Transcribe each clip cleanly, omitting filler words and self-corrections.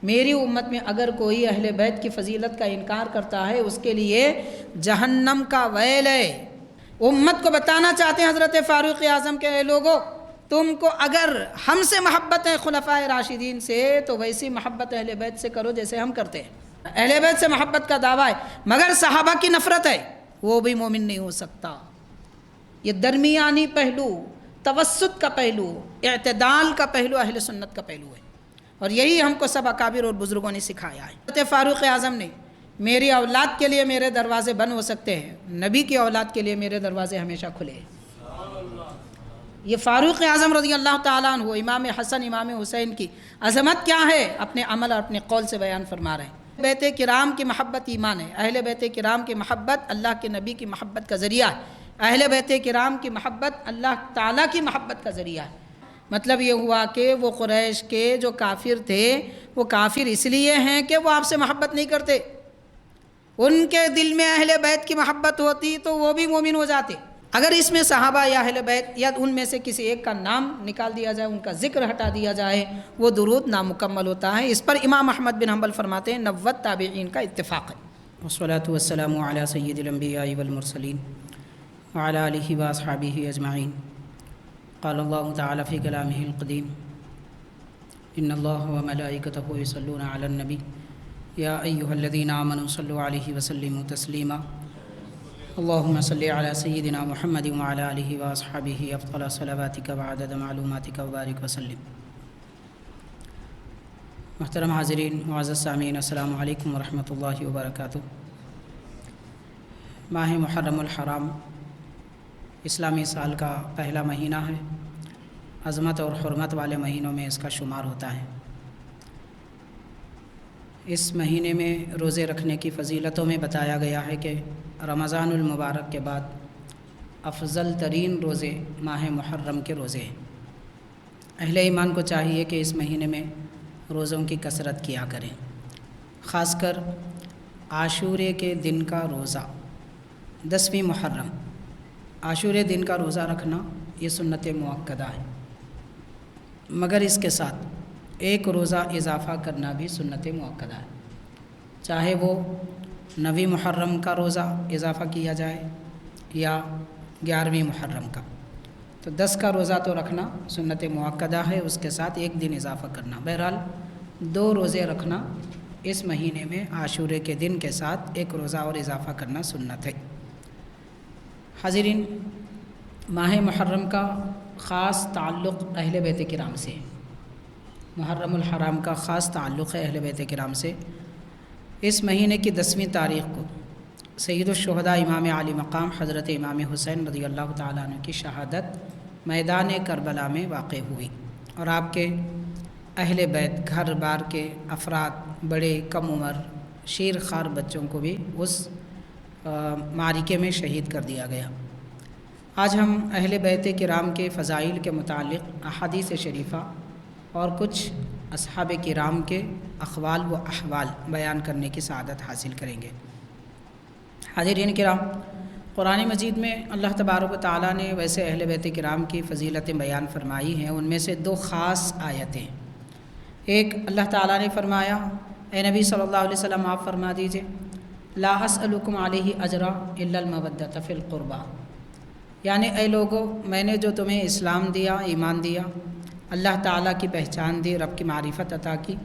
میری امت میں اگر کوئی اہل بیت کی فضیلت کا انکار کرتا ہے اس کے لیے جہنم کا ویل ہے۔ امت کو بتانا چاہتے ہیں حضرت فاروق اعظم کے اے لوگوں، تم کو اگر ہم سے محبت ہے خلفائے راشدین سے تو ویسی محبت اہل بیت سے کرو جیسے ہم کرتے ہیں۔ اہل بیت سے محبت کا دعویٰ ہے مگر صحابہ کی نفرت ہے، وہ بھی مومن نہیں ہو سکتا۔ یہ درمیانی پہلو، توسط کا پہلو، اعتدال کا پہلو اہل سنت کا پہلو ہے، اور یہی ہم کو سب اکابر اور بزرگوں نے سکھایا ہے۔ حضرت فاروق اعظم نے میری اولاد کے لیے میرے دروازے بند ہو سکتے ہیں، نبی کی اولاد کے لیے میرے دروازے ہمیشہ کھلے ہیں۔ یہ فاروق اعظم رضی اللہ تعالیٰ عنہ، امام حسن امام حسین کی عظمت کیا ہے اپنے عمل اور اپنے قول سے بیان فرما رہے ہیں۔ بیت کرام کی محبت ایمان ہے، اہل بیت کرام کی محبت اللہ کے نبی کی محبت کا ذریعہ ہے، اہل بیت کرام کی محبت اللہ تعالیٰ کی محبت کا ذریعہ ہے۔ مطلب یہ ہوا کہ وہ قریش کے جو کافر تھے وہ کافر اس لیے ہیں کہ وہ آپ سے محبت نہیں کرتے، ان کے دل میں اہل بیت کی محبت ہوتی تو وہ بھی مومن ہو جاتے۔ اگر اس میں صحابہ یا اہل بیت یا ان میں سے کسی ایک کا نام نکال دیا جائے، ان کا ذکر ہٹا دیا جائے، وہ درود نامکمل ہوتا ہے۔ اس پر امام احمد بن حنبل فرماتے ہیں 90 تابعین کا اتفاق ہے۔ والصلاة والسلام علی سید الانبیاء والمرسلین وعلی آلہ واصحابہ اجمعین۔ قال اللہ تعالی فی کلامہ القدیم ان اللہ وملائکتہ یصلون علی النبی یا ایہا الذین آمنوا صلوا علیہ وسلموا تسلیما۔ اللہم صلی علی سیدنا محمد وعلی آلہ واصحابہ افضل صلواتک وعدد معلوماتک وبارک وسلم۔ محترم حاضرین، معزز سامعین، السلام علیکم ورحمۃ اللہ وبرکاتہ۔ ماہ محرم الحرام اسلامی سال کا پہلا مہینہ ہے، عظمت اور حرمت والے مہینوں میں اس کا شمار ہوتا ہے۔ اس مہینے میں روزے رکھنے کی فضیلتوں میں بتایا گیا ہے کہ رمضان المبارک کے بعد افضل ترین روزے ماہ محرم کے روزے ہیں۔ اہل ایمان کو چاہیے کہ اس مہینے میں روزوں کی کثرت کیا کریں، خاص کر عاشورے کے دن کا روزہ 10ویں محرم، عاشورے دن کا روزہ رکھنا یہ سنت مؤکدہ ہے، مگر اس کے ساتھ ایک روزہ اضافہ کرنا بھی سنت مؤکدہ ہے، چاہے وہ 9ویں محرم کا روزہ اضافہ کیا جائے یا 11ویں محرم کا، تو 10 کا روزہ تو رکھنا سنت مؤکدہ ہے، اس کے ساتھ ایک دن اضافہ کرنا۔ بہرحال 2 روزے رکھنا اس مہینے میں عاشورے کے دن کے ساتھ ایک روزہ اور اضافہ کرنا سنت ہے۔ حاضرین، ماہ محرم کا خاص تعلق اہل بیت کرام سے، محرم الحرام کا خاص تعلق ہے اہل بیت کرام سے۔ اس مہینے کی 10ویں تاریخ کو سید الشہداء امام عالی مقام حضرت امام حسین رضی اللہ تعالیٰ عنہ کی شہادت میدان کربلا میں واقع ہوئی، اور آپ کے اہل بیت گھر بار کے افراد، بڑے کم عمر شیر خوار بچوں کو بھی اس معرکے میں شہید کر دیا گیا۔ آج ہم اہل بیت کرام کے فضائل کے متعلق احادیث شریفہ اور کچھ اصحاب کرام کے اقوال و احوال بیان کرنے کی سعادت حاصل کریں گے۔ حاضرین کرام، قرآن مجید میں اللہ تبارک و تعالیٰ نے ویسے اہل بیت کرام کی فضیلتیں بیان فرمائی ہیں، ان میں سے 2 خاص آیتیں۔ ایک اللہ تعالیٰ نے فرمایا، اے نبی صلی اللہ علیہ وسلم آپ فرما دیجئے لا اسألکم علیہ اجرا الا المودۃ فی القربہ، یعنی اے لوگو، میں نے جو تمہیں اسلام دیا، ایمان دیا، اللہ تعالیٰ کی پہچان دی، رب کی معرفت عطا کی،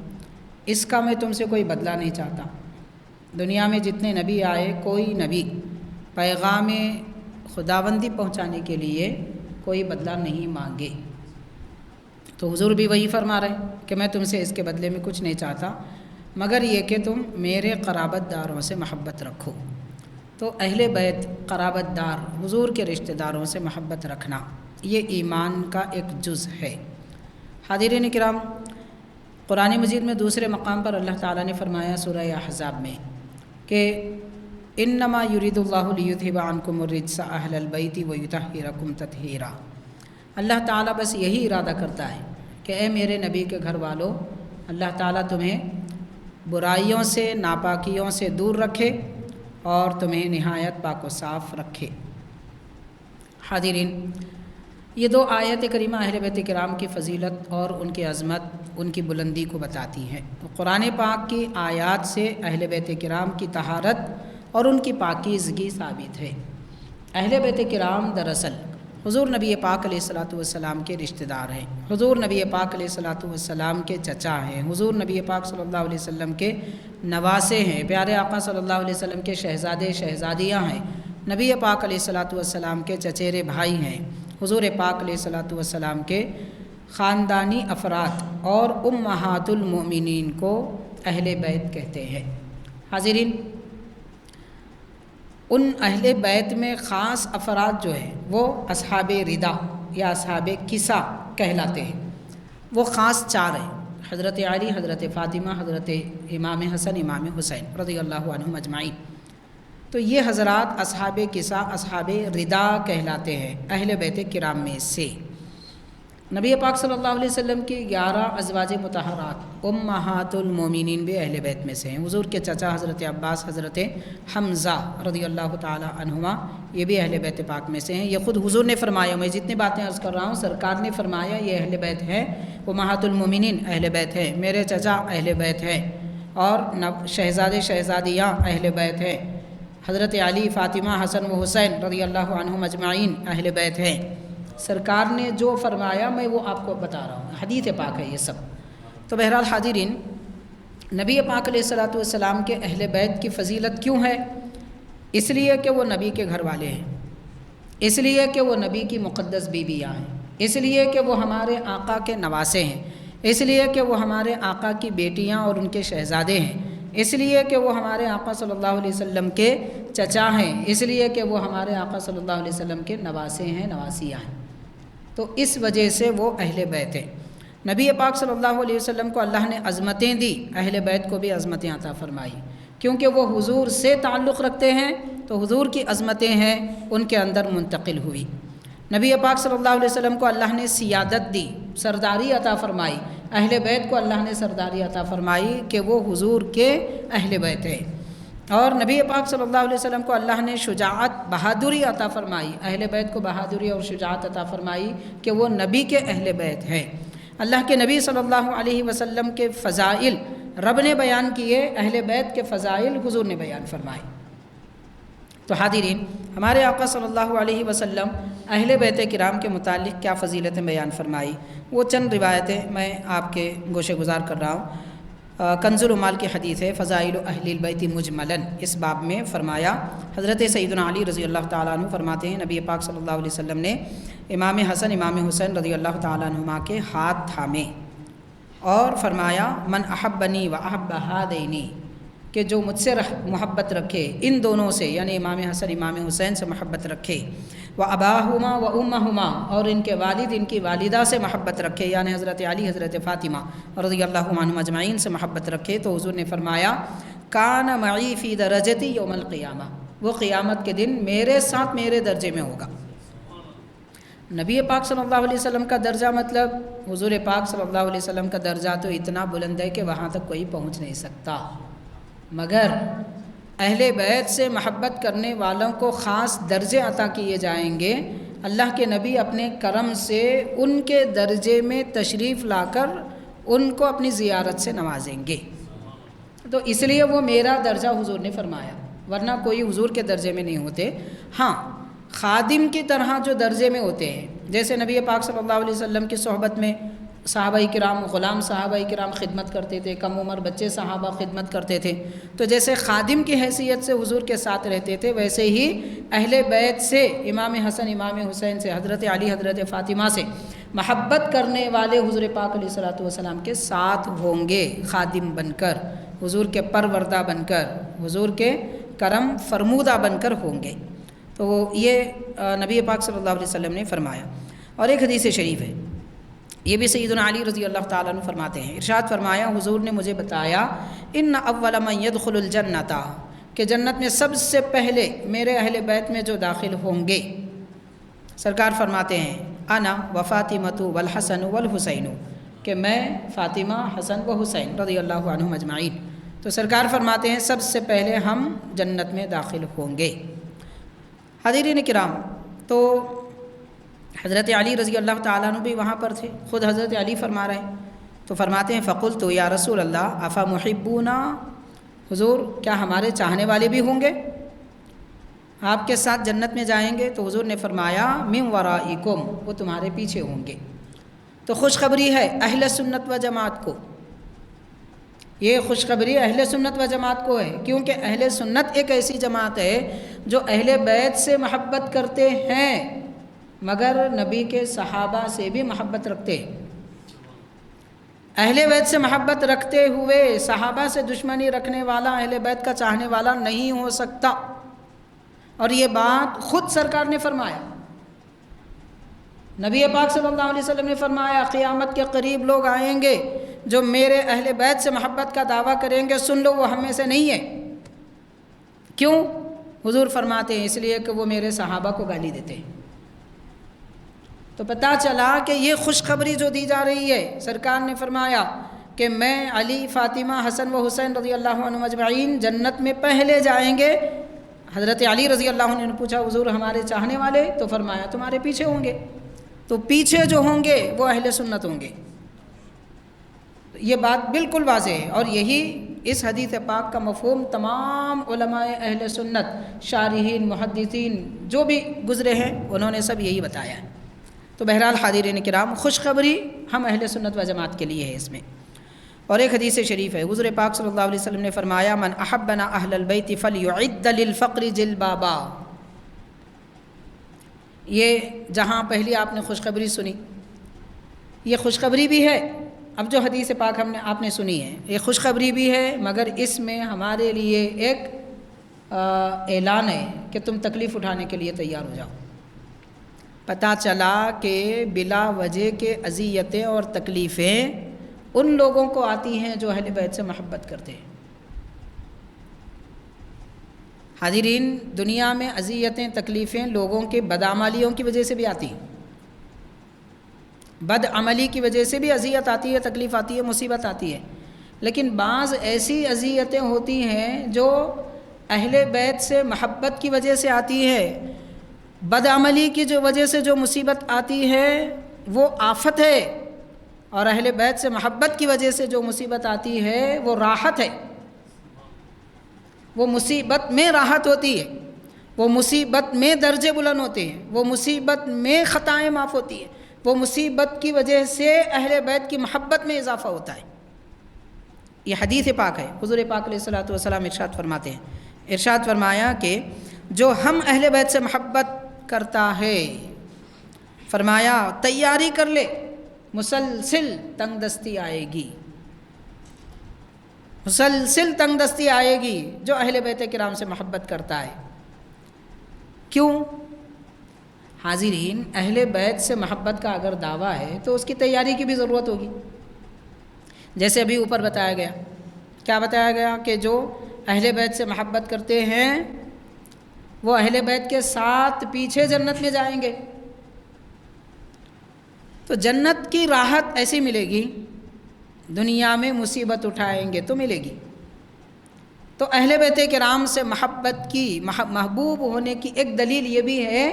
اس کا میں تم سے کوئی بدلہ نہیں چاہتا۔ دنیا میں جتنے نبی آئے، کوئی نبی پیغام خداوندی پہنچانے کے لیے کوئی بدلہ نہیں مانگے، تو حضور بھی وہی فرما رہے کہ میں تم سے اس کے بدلے میں کچھ نہیں چاہتا مگر یہ کہ تم میرے قرابت داروں سے محبت رکھو۔ تو اہل بیت، قرابت دار، حضور کے رشتہ داروں سے محبت رکھنا یہ ایمان کا ایک جز ہے۔ حاضرین کرام، قرآن مجید میں دوسرے مقام پر اللہ تعالیٰ نے فرمایا سورہ احزاب میں کہ انما یرید اللہ لیذھب عنکم الرجس اہل البیت ویطہرکم تطہیرا، اللہ تعالیٰ بس یہی ارادہ کرتا ہے کہ اے میرے نبی کے گھر والوں، اللہ تعالیٰ تمہیں برائیوں سے، ناپاکیوں سے دور رکھے اور تمہیں نہایت پاک و صاف رکھے۔ حاضرین، یہ دو آیت کریمہ اہل بیت کرام کی فضیلت اور ان کی عظمت، ان کی بلندی کو بتاتی ہیں۔ قرآن پاک کی آیات سے اہل بیت کرام کی طہارت اور ان کی پاکیزگی ثابت ہے۔ اہل بیت کرام دراصل حضور نبی پاک علیہ الصلوۃ والسلام کے رشتہ دار ہیں، حضور نبی پاک علیہ الصلوۃ والسلام کے چچا ہیں، حضور نبی پاک صلی اللہ علیہ وسلم کے نواسے ہیں، پیارے آقا صلی اللہ علیہ وسلم کے شہزادے شہزادیاں ہیں، نبی پاک علیہ الصلوۃ والسلام کے چچیرے بھائی ہیں، حضور پاک علیہ الصلوۃ والسلام کے خاندانی افراد اور امہات المؤمنین کو اہل بیت کہتے ہیں۔ حاضرین، ان اہل بیت میں خاص افراد جو ہیں وہ اصحاب ردا یا اصحاب کسا کہلاتے ہیں۔ وہ خاص چار ہیں: حضرت علی، حضرت فاطمہ، حضرت امام حسن، امام حسین رضی اللہ عنہم اجمعین۔ تو یہ حضرات اصحاب کسا، اصحاب ردا کہلاتے ہیں اہل بیت کرام میں سے۔ نبی پاک صلی اللہ علیہ وسلم کی 11 ازواج مطہرات امہات المومنین بھی اہل بیت میں سے ہیں۔ حضور کے چچا حضرت عباس، حضرت حمزہ رضی اللہ تعالی عنہما، یہ بھی اہل بیت پاک میں سے ہیں۔ یہ خود حضور نے فرمایا، میں جتنی باتیں عرض کر رہا ہوں سرکار نے فرمایا یہ اہل بیت ہے، امہات المومنین اہل بیت ہے، میرے چچا اہل بیت ہے، اور شہزادے شہزادیاں اہل بیت ہیں، حضرت علی، فاطمہ، حسن و حسین رضی اللہ عنہم اجمعین اہل بیت ہیں۔ سرکار نے جو فرمایا میں وہ آپ کو بتا رہا ہوں، حدیث پاک ہے یہ سب۔ تو بہرحال حاضرین، نبی پاک علیہ الصلوۃ والسلام کے اہل بیت کی فضیلت کیوں ہے؟ اس لیے کہ وہ نبی کے گھر والے ہیں، اس لیے کہ وہ نبی کی مقدس بیویاں ہیں، اس لیے کہ وہ ہمارے آقا کے نواسے ہیں، اس لیے کہ وہ ہمارے آقا کی بیٹیاں اور ان کے شہزادے ہیں، اس لیے کہ وہ ہمارے آقا صلی اللہ علیہ وسلم کے چچا ہیں، اس لیے کہ وہ ہمارے آقا صلی اللہ علیہ وسلم کے نواسے ہیں، نواسیاں ہیں۔ تو اس وجہ سے وہ اہل بیت ہیں۔ نبی پاک صلی اللہ علیہ وسلم کو اللہ نے عظمتیں دی، اہل بیت کو بھی عظمتیں عطا فرمائی، کیونکہ وہ حضور سے تعلق رکھتے ہیں تو حضور کی عظمتیں ہیں ان کے اندر منتقل ہوئی۔ نبی پاک صلی اللہ علیہ وسلم کو اللہ نے سیادت دی، سرداری عطا فرمائی، اہل بیت کو اللہ نے سرداری عطا فرمائی کہ وہ حضور کے اہل بیت ہیں۔ اور نبی پاک صلی اللہ علیہ وسلم کو اللہ نے شجاعت، بہادری عطا فرمائی، اہل بیت کو بہادری اور شجاعت عطا فرمائی کہ وہ نبی کے اہل بیت ہیں۔ اللہ کے نبی صلی اللہ علیہ وسلم کے فضائل رب نے بیان کیے، اہل بیت کے فضائل حضور نے بیان فرمائے۔ تو حاضرین، ہمارے آقا صلی اللہ علیہ وسلم اہل بیت کرام کے متعلق کیا فضیلتیں بیان فرمائی، وہ چند روایتیں میں آپ کے گوشے گزار کر رہا ہوں۔ کنز العمال کی حدیث ہے، فضائل اہل البیت مجملاً، اس باب میں فرمایا، حضرت سیدنا علی رضی اللہ تعالیٰ عنہ فرماتے ہیں نبی پاک صلی اللہ علیہ وسلم نے امام حسن، امام حسین رضی اللہ تعالیٰ عنہما کے ہاتھ تھامے اور فرمایا من احبنی و احب ہذین، کہ جو مجھ سے محبت رکھے ان دونوں سے، یعنی امام حسن امام حسین سے محبت رکھے، و اباہما و امہما، اور ان کے والد ان کی والدہ سے محبت رکھے، یعنی حضرت علی، حضرت فاطمہ رضی اللہ عنہم اجمعین سے محبت رکھے، تو حضور نے فرمایا کان معی فی درجتی یوم القیامہ، وہ قیامت کے دن میرے ساتھ میرے درجے میں ہوگا۔ نبی پاک صلی اللہ علیہ وسلم کا درجہ مطلب حضور پاک صلی اللہ علیہ وسلم کا درجہ تو اتنا بلند ہے کہ وہاں تک کوئی پہنچ نہیں سکتا، مگر اہل بیت سے محبت کرنے والوں کو خاص درجے عطا کیے جائیں گے۔ اللہ کے نبی اپنے کرم سے ان کے درجے میں تشریف لا کر ان کو اپنی زیارت سے نوازیں گے، تو اس لیے وہ میرا درجہ حضور نے فرمایا، ورنہ کوئی حضور کے درجے میں نہیں ہوتے۔ ہاں، خادم کی طرح جو درجے میں ہوتے ہیں، جیسے نبی پاک صلی اللہ علیہ وسلم کی صحبت میں صحابہ کرام، غلام صحابہ کرام خدمت کرتے تھے، کم عمر بچے صحابہ خدمت کرتے تھے، تو جیسے خادم کی حیثیت سے حضور کے ساتھ رہتے تھے، ویسے ہی اہل بیت سے، امام حسن امام حسین سے، حضرت علی حضرت فاطمہ سے محبت کرنے والے حضور پاک علیہ الصلوۃ والسلام کے ساتھ ہوں گے، خادم بن کر، حضور کے پروردہ بن کر، حضور کے کرم فرمودہ بن کر ہوں گے۔ تو یہ نبی پاک صلی اللہ علیہ وسلم نے فرمایا۔ اور ایک حدیث شریف ہے، یہ بھی سیدنا علی رضی اللہ تعالیٰ عنہ فرماتے ہیں، ارشاد فرمایا حضور نے مجھے بتایا ان اول من يدخل الجنت، کہ جنت میں سب سے پہلے میرے اہل بیت میں جو داخل ہوں گے، سرکار فرماتے ہیں انا و فاطمۃ والحسن والحسین، کہ میں، فاطمہ، حسن و حسین رضی اللہ عنہم اجمعین۔ تو سرکار فرماتے ہیں سب سے پہلے ہم جنت میں داخل ہوں گے۔ حاضرین کرام، تو حضرت علی رضی اللہ تعالیٰ عنہ بھی وہاں پر تھے، خود حضرت علی فرما رہے ہیں، تو فرماتے ہیں فقلت یا رسول اللہ افا محبونا، حضور کیا ہمارے چاہنے والے بھی ہوں گے آپ کے ساتھ جنت میں جائیں گے؟ تو حضور نے فرمایا من ورائکم، وہ تمہارے پیچھے ہوں گے۔ تو خوشخبری ہے اہل سنت و جماعت کو، یہ خوشخبری اہل سنت و جماعت کو ہے، کیونکہ اہل سنت ایک ایسی جماعت ہے جو اہل بیت سے محبت کرتے ہیں مگر نبی کے صحابہ سے بھی محبت رکھتے ہیں۔ اہل بیت سے محبت رکھتے ہوئے صحابہ سے دشمنی رکھنے والا اہل بیت کا چاہنے والا نہیں ہو سکتا، اور یہ بات خود سرکار نے فرمایا۔ نبی پاک صلی اللہ علیہ وسلم نے فرمایا قیامت کے قریب لوگ آئیں گے جو میرے اہل بیت سے محبت کا دعویٰ کریں گے، سن لو وہ ہم میں سے نہیں ہے۔ کیوں؟ حضور فرماتے ہیں اس لیے کہ وہ میرے صحابہ کو گالی دیتے ہیں۔ تو پتہ چلا کہ یہ خوشخبری جو دی جا رہی ہے، سرکار نے فرمایا کہ میں، علی، فاطمہ، حسن و حسین رضی اللہ عنہم اجمعین جنت میں پہلے جائیں گے۔ حضرت علی رضی اللہ عنہ نے پوچھا حضور ہمارے چاہنے والے؟ تو فرمایا تمہارے پیچھے ہوں گے۔ تو پیچھے جو ہوں گے وہ اہل سنت ہوں گے۔ یہ بات بالکل واضح ہے، اور یہی اس حدیث پاک کا مفہوم تمام علماء اہل سنت، شارحین، محدثین جو بھی گزرے ہیں انہوں نے سب یہی بتایا ہے۔ تو بہرحال حاضرین کرام، خوشخبری ہم اہل سنت و جماعت کے لیے ہے اس میں۔ اور ایک حدیث شریف ہے، حضور پاک صلی اللہ علیہ وسلم نے فرمایا من احبنا اہل البیت فلیعد للفقر جلبابا۔ یہ جہاں پہلی آپ نے خوشخبری سنی، یہ خوشخبری بھی ہے۔ اب جو حدیث پاک آپ نے سنی ہے یہ خوشخبری بھی ہے، مگر اس میں ہمارے لیے ایک اعلان ہے کہ تم تکلیف اٹھانے کے لیے تیار ہو جاؤ۔ پتہ چلا کہ بلا وجہ کے اذیتیں اور تکلیفیں ان لوگوں کو آتی ہیں جو اہل بیت سے محبت کرتے ہیں۔ حاضرین، دنیا میں اذیتیں، تکلیفیں لوگوں کے بدعمالیوں کی وجہ سے بھی آتی ہیں، بد عملی کی وجہ سے بھی اذیت آتی ہے، تکلیف آتی ہے، مصیبت آتی ہے، لیکن بعض ایسی اذیتیں ہوتی ہیں جو اہل بیت سے محبت کی وجہ سے آتی ہے۔ بد عملی کی جو وجہ سے جو مصیبت آتی ہے وہ آفت ہے، اور اہل بیت سے محبت کی وجہ سے جو مصیبت آتی ہے وہ راحت ہے۔ وہ مصیبت میں راحت ہوتی ہے، وہ مصیبت میں درجے بلند ہوتے ہیں، وہ مصیبت میں خطائیں معاف ہوتی ہیں، وہ مصیبت کی وجہ سے اہل بیت کی محبت میں اضافہ ہوتا ہے۔ یہ حدیث پاک ہے، حضور پاک علیہ الصلوۃ والسلام ارشاد فرماتے ہیں، ارشاد فرمایا کہ جو ہم اہل بیت سے محبت کرتا ہے، فرمایا تیاری کر لے، مسلسل تنگ دستی آئے گی، مسلسل تنگ دستی آئے گی جو اہل بیت کرام سے محبت کرتا ہے۔ کیوں؟ حاضرین، اہل بیت سے محبت کا اگر دعویٰ ہے تو اس کی تیاری کی بھی ضرورت ہوگی۔ جیسے ابھی اوپر بتایا گیا، کیا بتایا گیا کہ جو اہل بیت سے محبت کرتے ہیں وہ اہل بیت کے ساتھ پیچھے جنت میں جائیں گے۔ تو جنت کی راحت ایسی ملے گی، دنیا میں مصیبت اٹھائیں گے تو ملے گی۔ تو اہل بیت کرام سے محبت کی، محبوب ہونے کی ایک دلیل یہ بھی ہے،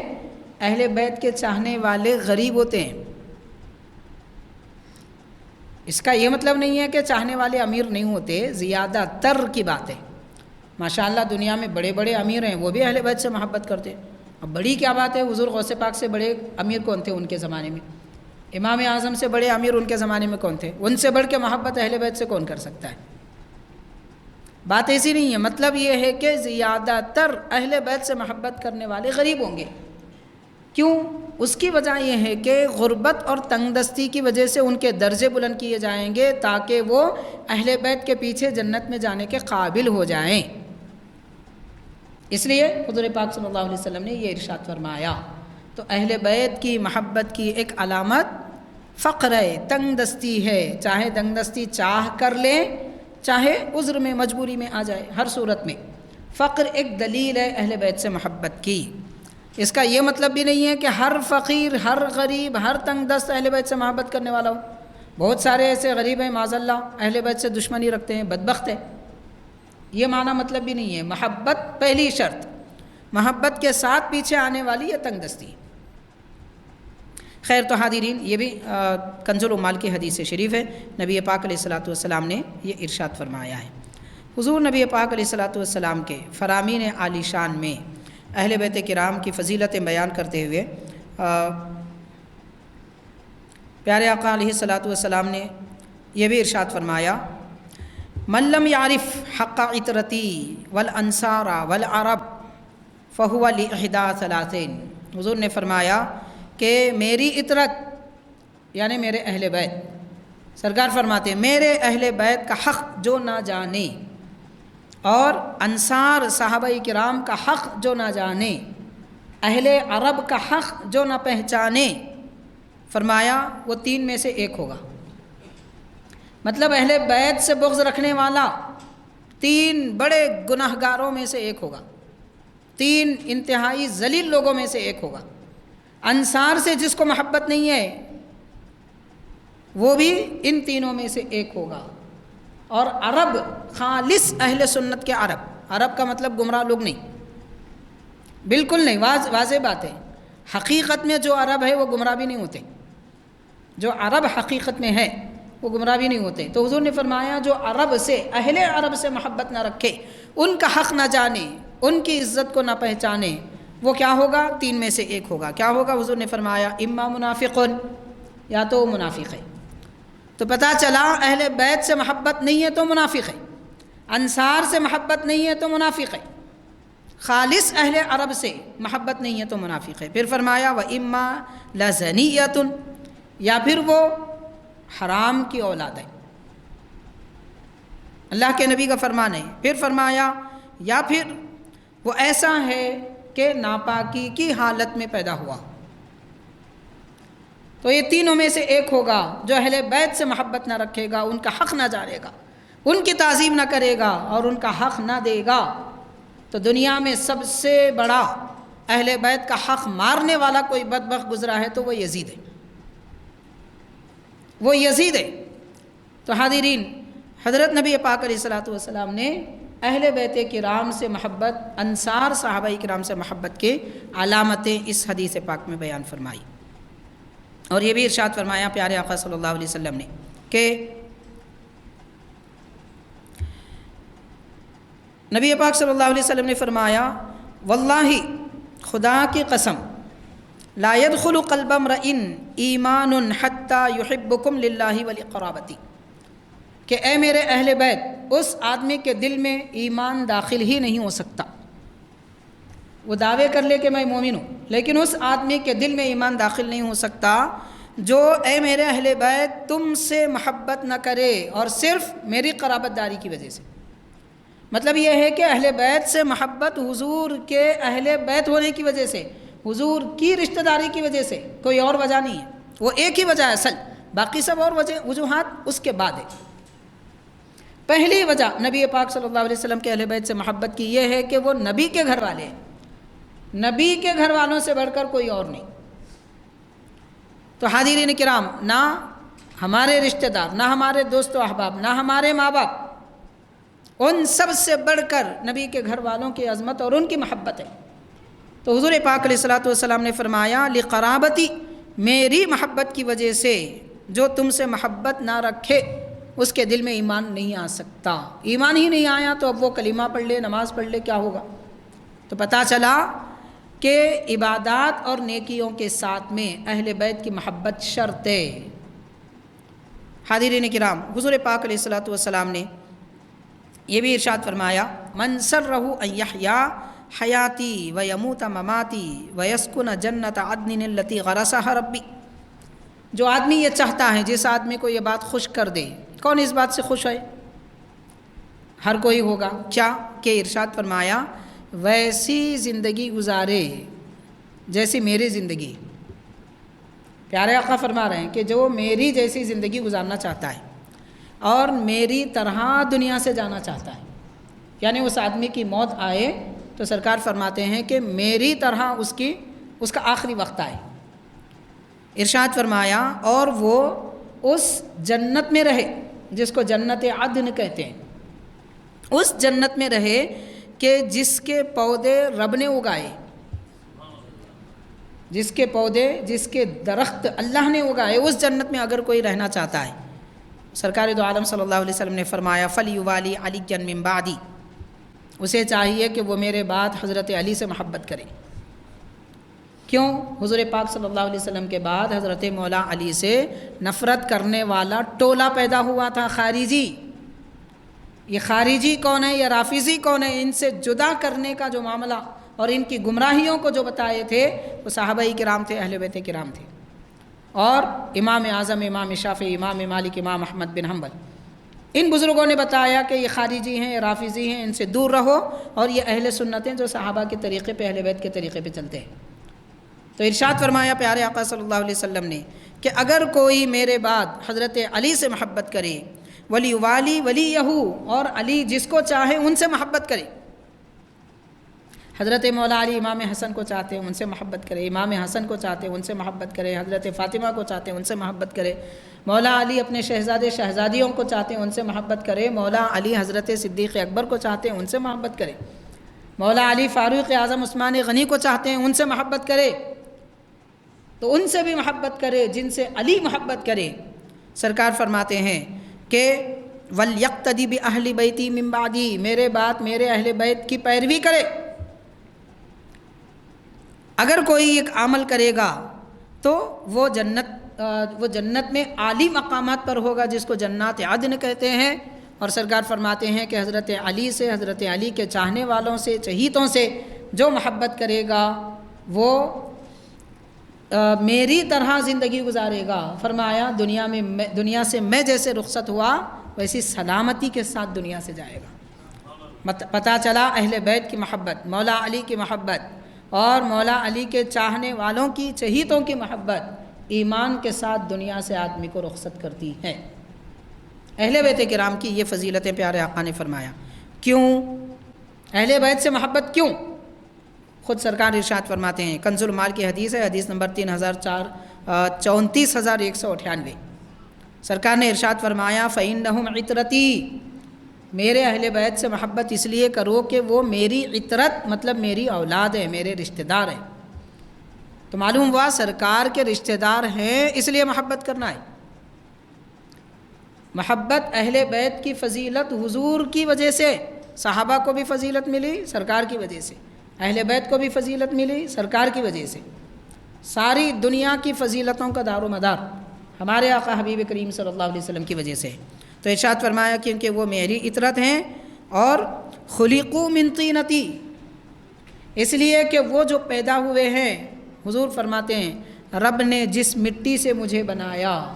اہل بیت کے چاہنے والے غریب ہوتے ہیں۔ اس کا یہ مطلب نہیں ہے کہ چاہنے والے امیر نہیں ہوتے، زیادہ تر کی بات ہے۔ ماشاءاللہ دنیا میں بڑے بڑے امیر ہیں، وہ بھی اہل بیت سے محبت کرتے ہیں۔ اب بڑی کیا بات ہے، حضور غوث پاک سے بڑے امیر کون تھے ان کے زمانے میں؟ امام اعظم سے بڑے امیر ان کے زمانے میں کون تھے؟ ان سے بڑھ کے محبت اہل بیت سے کون کر سکتا ہے؟ بات ایسی نہیں ہے، مطلب یہ ہے کہ زیادہ تر اہل بیت سے محبت کرنے والے غریب ہوں گے۔ کیوں؟ اس کی وجہ یہ ہے کہ غربت اور تنگ دستی کی وجہ سے ان کے درجے بلند کیے جائیں گے تاکہ وہ اہل بیت کے پیچھے جنت میں جانے کے قابل ہو جائیں۔ اس لیے حضور پاک صلی اللہ علیہ وسلم نے یہ ارشاد فرمایا۔ تو اہل بیت کی محبت کی ایک علامت فقر ہے، تنگ دستی ہے، چاہے تنگ دستی چاہ کر لیں، چاہے عذر میں، مجبوری میں آ جائے، ہر صورت میں فقر ایک دلیل ہے اہل بیت سے محبت کی۔ اس کا یہ مطلب بھی نہیں ہے کہ ہر فقیر، ہر غریب، ہر تنگ دست اہل بیت سے محبت کرنے والا ہو۔ بہت سارے ایسے غریب ہیں معاذ اللہ اہل بیت سے دشمنی رکھتے ہیں، بدبخت ہے، یہ معنی مطلب بھی نہیں ہے۔ محبت پہلی شرط، محبت کے ساتھ پیچھے آنے والی یہ تنگ دستی۔ خیر تو حاضرین، یہ بھی کنز العمال کی حدیث شریف ہے، نبی پاک علیہ الصلوۃ والسلام نے یہ ارشاد فرمایا ہے۔ حضور نبی پاک علیہ الصلوۃ والسلام کے فرامین عالی شان میں اہل بیت کرام کی فضیلتیں بیان کرتے ہوئے پیارے آقا علیہ الصلوۃ والسلام نے یہ بھی ارشاد فرمایا، من لم یعرف حق عطرتی والانصار والعرب فہو لإحدى ثلاثین۔ حضور نے فرمایا کہ میری عطرت یعنی میرے اہل بیت، سرکار فرماتے ہیں میرے اہل بیت کا حق جو نہ جانے اور انصار صحابہ کرام کا حق جو نہ جانے، اہل عرب کا حق جو نہ پہچانے، فرمایا وہ تین میں سے ایک ہوگا۔ مطلب اہل بیت سے بغض رکھنے والا تین بڑے گناہ گاروں میں سے ایک ہوگا، تین انتہائی ذلیل لوگوں میں سے ایک ہوگا۔ انصار سے جس کو محبت نہیں ہے وہ بھی ان تینوں میں سے ایک ہوگا، اور عرب خالص اہل سنت کے عرب کا مطلب گمراہ لوگ نہیں، بالکل نہیں، واضح بات ہے۔ حقیقت میں جو عرب ہے وہ گمراہ بھی نہیں ہوتے، جو عرب حقیقت میں ہے وہ گمراہ بھی نہیں ہوتے۔ تو حضور نے فرمایا جو عرب سے، اہل عرب سے محبت نہ رکھے، ان کا حق نہ جانے، ان کی عزت کو نہ پہچانے، وہ کیا ہوگا؟ تین میں سے ایک ہوگا۔ کیا ہوگا؟ حضور نے فرمایا اما منافقن، یا تو منافق ہے۔ تو پتہ چلا اہل بیت سے محبت نہیں ہے تو منافق ہے، انصار سے محبت نہیں ہے تو منافق ہے، خالص اہل عرب سے محبت نہیں ہے تو منافق ہے۔ پھر فرمایا وَإِمَّا لَزَنِيَّةٌ، یا پھر وہ حرام کی اولاد ہے، اللہ کے نبی کا فرمان ہے۔ پھر فرمایا یا پھر وہ ایسا ہے کہ ناپاکی کی حالت میں پیدا ہوا۔ تو یہ تینوں میں سے ایک ہوگا، جو اہل بیت سے محبت نہ رکھے گا، ان کا حق نہ جانے گا، ان کی تعظیم نہ کرے گا اور ان کا حق نہ دے گا۔ تو دنیا میں سب سے بڑا اہل بیت کا حق مارنے والا کوئی بدبخت گزرا ہے تو وہ یزید ہے، وہ یزید ہے۔ تو حاضرین، حضرت نبی پاک علیہ الصلوۃ والسلام نے اہل بیت کرام سے محبت، انصار صحابہ کرام سے محبت کے علامتیں اس حدیث پاک میں بیان فرمائی، اور یہ بھی ارشاد فرمایا پیارے آقا صلی اللہ علیہ وسلم نے کہ نبی پاک صلی اللہ علیہ وسلم نے فرمایا واللہ، خدا کی قسم، لا يدخل قلب امرئ ایمان حتی یحبکم للہ ولقرابتی، کہ اے میرے اہل بیت، اس آدمی کے دل میں ایمان داخل ہی نہیں ہو سکتا، وہ دعوے کر لے کہ میں مومن ہوں لیکن اس آدمی کے دل میں ایمان داخل نہیں ہو سکتا جو اے میرے اہل بیت تم سے محبت نہ کرے اور صرف میری قرابت داری کی وجہ سے۔ مطلب یہ ہے کہ اہل بیت سے محبت حضور کے اہل بیت ہونے کی وجہ سے، حضور کی رشتہ داری کی وجہ سے، کوئی اور وجہ نہیں ہے، وہ ایک ہی وجہ ہے اصل، باقی سب اور وجوہات اس کے بعد ہے۔ پہلی وجہ نبی پاک صلی اللہ علیہ وسلم کے اہل بیت سے محبت کی یہ ہے کہ وہ نبی کے گھر والے ہیں، نبی کے گھر والوں سے بڑھ کر کوئی اور نہیں۔ تو حاضرین کرام، نہ ہمارے رشتہ دار، نہ ہمارے دوست و احباب، نہ ہمارے ماں باپ، ان سب سے بڑھ کر نبی کے گھر والوں کی عظمت اور ان کی محبت ہے۔ تو حضور پاک علیہ الصلوۃ والسلام نے فرمایا لقرابتی، میری محبت کی وجہ سے جو تم سے محبت نہ رکھے اس کے دل میں ایمان نہیں آ سکتا، ایمان ہی نہیں آیا تو اب وہ کلمہ پڑھ لے، نماز پڑھ لے، کیا ہوگا؟ تو پتہ چلا کہ عبادات اور نیکیوں کے ساتھ میں اہل بیت کی محبت شرط ہے۔ حاضرین کرام، حضور پاک علیہ الصلوۃ والسلام نے یہ بھی ارشاد فرمایا من سرہ ان یحیا حیاتی ویموت مماتی ویسکن جنت عدن التی غرسها ربی، جو آدمی یہ چاہتا ہے، جس آدمی کو یہ بات خوش کر دے، کون اس بات سے خوش ہے؟ ہر کوئی ہوگا، کیا کہ ارشاد فرمایا ویسی زندگی گزارے جیسی میری زندگی۔ پیارے آقا فرما رہے ہیں کہ جو میری جیسی زندگی گزارنا چاہتا ہے اور میری طرح دنیا سے جانا چاہتا ہے، یعنی اس آدمی کی موت آئے تو سرکار فرماتے ہیں کہ میری طرح اس کا آخری وقت آئے۔ ارشاد فرمایا اور وہ اس جنت میں رہے جس کو جنت عدن کہتے ہیں، اس جنت میں رہے کہ جس کے پودے رب نے اگائے، جس کے پودے، جس کے درخت اللہ نے اگائے، اس جنت میں اگر کوئی رہنا چاہتا ہے، سرکار دو عالم صلی اللہ علیہ وسلم نے فرمایا فَلْيُوَالِي عَلِيًّا مِّن بَعْدِي، اسے چاہیے کہ وہ میرے بعد حضرت علی سے محبت کرے۔ کیوں؟ حضور پاک صلی اللہ علیہ وسلم کے بعد حضرت مولا علی سے نفرت کرنے والا ٹولہ پیدا ہوا تھا، خارجی۔ یہ خارجی کون ہے، یہ رافضی کون ہے؟ ان سے جدا کرنے کا جو معاملہ اور ان کی گمراہیوں کو جو بتائے تھے وہ صحابہ کرام تھے، اہل بیت کرام تھے، اور امام اعظم، امام شافعی، امام مالک، امام احمد بن حنبل، ان بزرگوں نے بتایا کہ یہ خارجی ہیں، یہ رافضی ہیں، ان سے دور رہو، اور یہ اہل سنت ہیں جو صحابہ کے طریقے پہ، اہل بیت کے طریقے پہ چلتے ہیں۔ تو ارشاد فرمایا پیارے آقا صلی اللہ علیہ وسلم نے کہ اگر کوئی میرے بعد حضرت علی سے محبت کرے، ولی والی ولی یہو، اور علی جس کو چاہے ان سے محبت کرے۔ حضرت مولا علی امام حسن کو چاہتے ہیں، ان سے محبت کرے، امام حسن کو چاہتے ہیں، ان سے محبت کرے، حضرت فاطمہ کو چاہتے ہیں، ان سے محبت کرے، مولا علی اپنے شہزادے شہزادیوں کو چاہتے ہیں، ان سے محبت کرے، مولا علی حضرت صدیق اکبر کو چاہتے ہیں، ان سے محبت کرے، مولا علی فاروق اعظم عثمان غنی کو چاہتے ہیں، ان سے محبت کرے، تو ان سے بھی محبت کرے جن سے علی محبت کرے۔ سرکار فرماتے ہیں کہ وَلْيَقْتَدِ بِأَهْلِ بَيْتِي مِن بَعْدِي، میرے بعد میرے اہل بیت کی پیروی کرے۔ اگر کوئی ایک عمل کرے گا تو وہ جنت میں عالی مقامات پر ہوگا، جس کو جنات عدن کہتے ہیں۔ اور سرکار فرماتے ہیں کہ حضرت علی سے، حضرت علی کے چاہنے والوں سے، چہیتوں سے جو محبت کرے گا وہ میری طرح زندگی گزارے گا۔ فرمایا دنیا سے میں جیسے رخصت ہوا ویسی سلامتی کے ساتھ دنیا سے جائے گا۔ پتہ چلا اہل بیت کی محبت، مولا علی کی محبت اور مولا علی کے چاہنے والوں کی، چہیتوں کی محبت ایمان کے ساتھ دنیا سے آدمی کو رخصت کرتی ہے۔ اہل بیت کرام کی یہ فضیلتیں پیارے آقا نے فرمایا۔ کیوں اہل بیت سے محبت کیوں؟ خود سرکار ارشاد فرماتے ہیں، کنز المال کی حدیث ہے، حدیث نمبر 34,198۔ سرکار نے ارشاد فرمایا فَإِنَّهُمْ عِطْرَتِي، میرے اہل بیت سے محبت اس لیے کرو کہ وہ میری عطرت، مطلب میری اولاد ہے، میرے رشتہ دار ہیں۔ تو معلوم ہوا سرکار کے رشتہ دار ہیں، اس لیے محبت کرنا ہے۔ محبت اہل بیت کی فضیلت حضور کی وجہ سے، صحابہ کو بھی فضیلت ملی سرکار کی وجہ سے، اہل بیت کو بھی فضیلت ملی سرکار کی وجہ سے۔ ساری دنیا کی فضیلتوں کا دار و مدار ہمارے آقا حبیب کریم صلی اللہ علیہ وسلم کی وجہ سے۔ تو ارشاد فرمایا کیونکہ وہ میری عطرت ہیں، اور خلقوا من طینتی، اس لیے کہ وہ جو پیدا ہوئے ہیں، حضور فرماتے ہیں رب نے جس مٹی سے مجھے بنایا،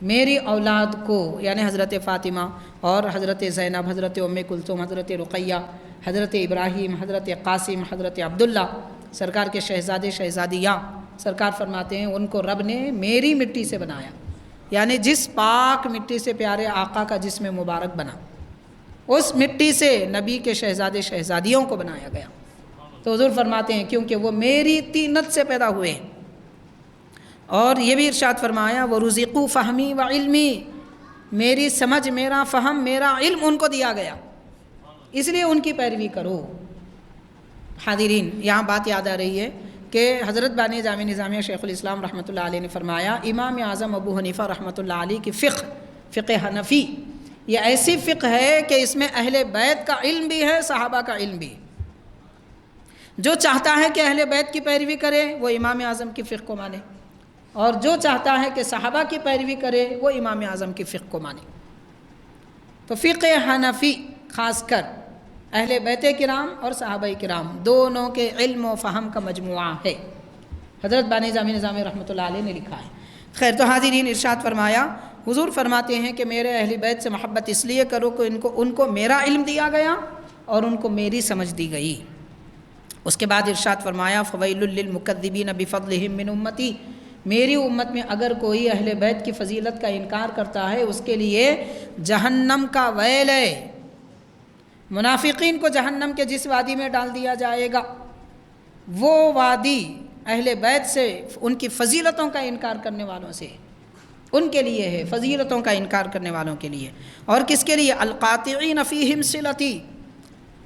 میری اولاد کو، یعنی حضرت فاطمہ اور حضرت زینب، حضرت ام کلثوم، حضرت رقیہ، حضرت ابراہیم، حضرت قاسم، حضرت عبداللہ، سرکار کے شہزادے شہزادیاں، سرکار فرماتے ہیں ان کو رب نے میری مٹی سے بنایا، یعنی جس پاک مٹی سے پیارے آقا کا جسم مبارک بنا، اس مٹی سے نبی کے شہزادے شہزادیوں کو بنایا گیا۔ تو حضور فرماتے ہیں کیونکہ وہ میری طینت سے پیدا ہوئے ہیں۔ اور یہ بھی ارشاد فرمایا وَرُزِقُوا فَهْمِي وَعِلْمِي، میری سمجھ، میرا فہم، میرا علم ان کو دیا گیا، اس لیے ان کی پیروی کرو۔ حاضرین، یہاں بات یاد آ رہی ہے کہ حضرت بانی جامع نظامیہ شیخ الاسلام رحمۃ اللہ علیہ نے فرمایا امام اعظم ابو حنیفہ رحمۃ اللہ علیہ کی فقہ حنفی یہ ایسی فقہ ہے کہ اس میں اہل بیت کا علم بھی ہے، صحابہ کا علم بھی۔ جو چاہتا ہے کہ اہل بیت کی پیروی کرے وہ امام اعظم کی فقہ کو مانے، اور جو چاہتا ہے کہ صحابہ کی پیروی کرے وہ امام اعظم کی فقہ کو مانے۔ تو فقہ حنفی خاص کر اہل بیت کرام اور صحابہ کرام دونوں کے علم و فہم کا مجموعہ ہے، حضرت بانی جامع نظامی رحمۃ اللہ علیہ نے لکھا ہے۔ خیر، تو حاضرین، ارشاد فرمایا، حضور فرماتے ہیں کہ میرے اہل بیت سے محبت اس لیے کرو کہ ان کو میرا علم دیا گیا اور ان کو میری سمجھ دی گئی۔ اس کے بعد ارشاد فرمایا فویل للمکذبین بفضلہم من امتی، میری امت میں اگر کوئی اہل بیت کی فضیلت کا انکار کرتا ہے اس کے لیے جہنم کا ویل ہے۔ منافقین کو جہنم کے جس وادی میں ڈال دیا جائے گا وہ وادی اہل بیت سے، ان کی فضیلتوں کا انکار کرنے والوں سے، ان کے لیے ہے، فضیلتوں کا انکار کرنے والوں کے لیے۔ اور کس کے لیے؟ القاطعین فیہم صلتی،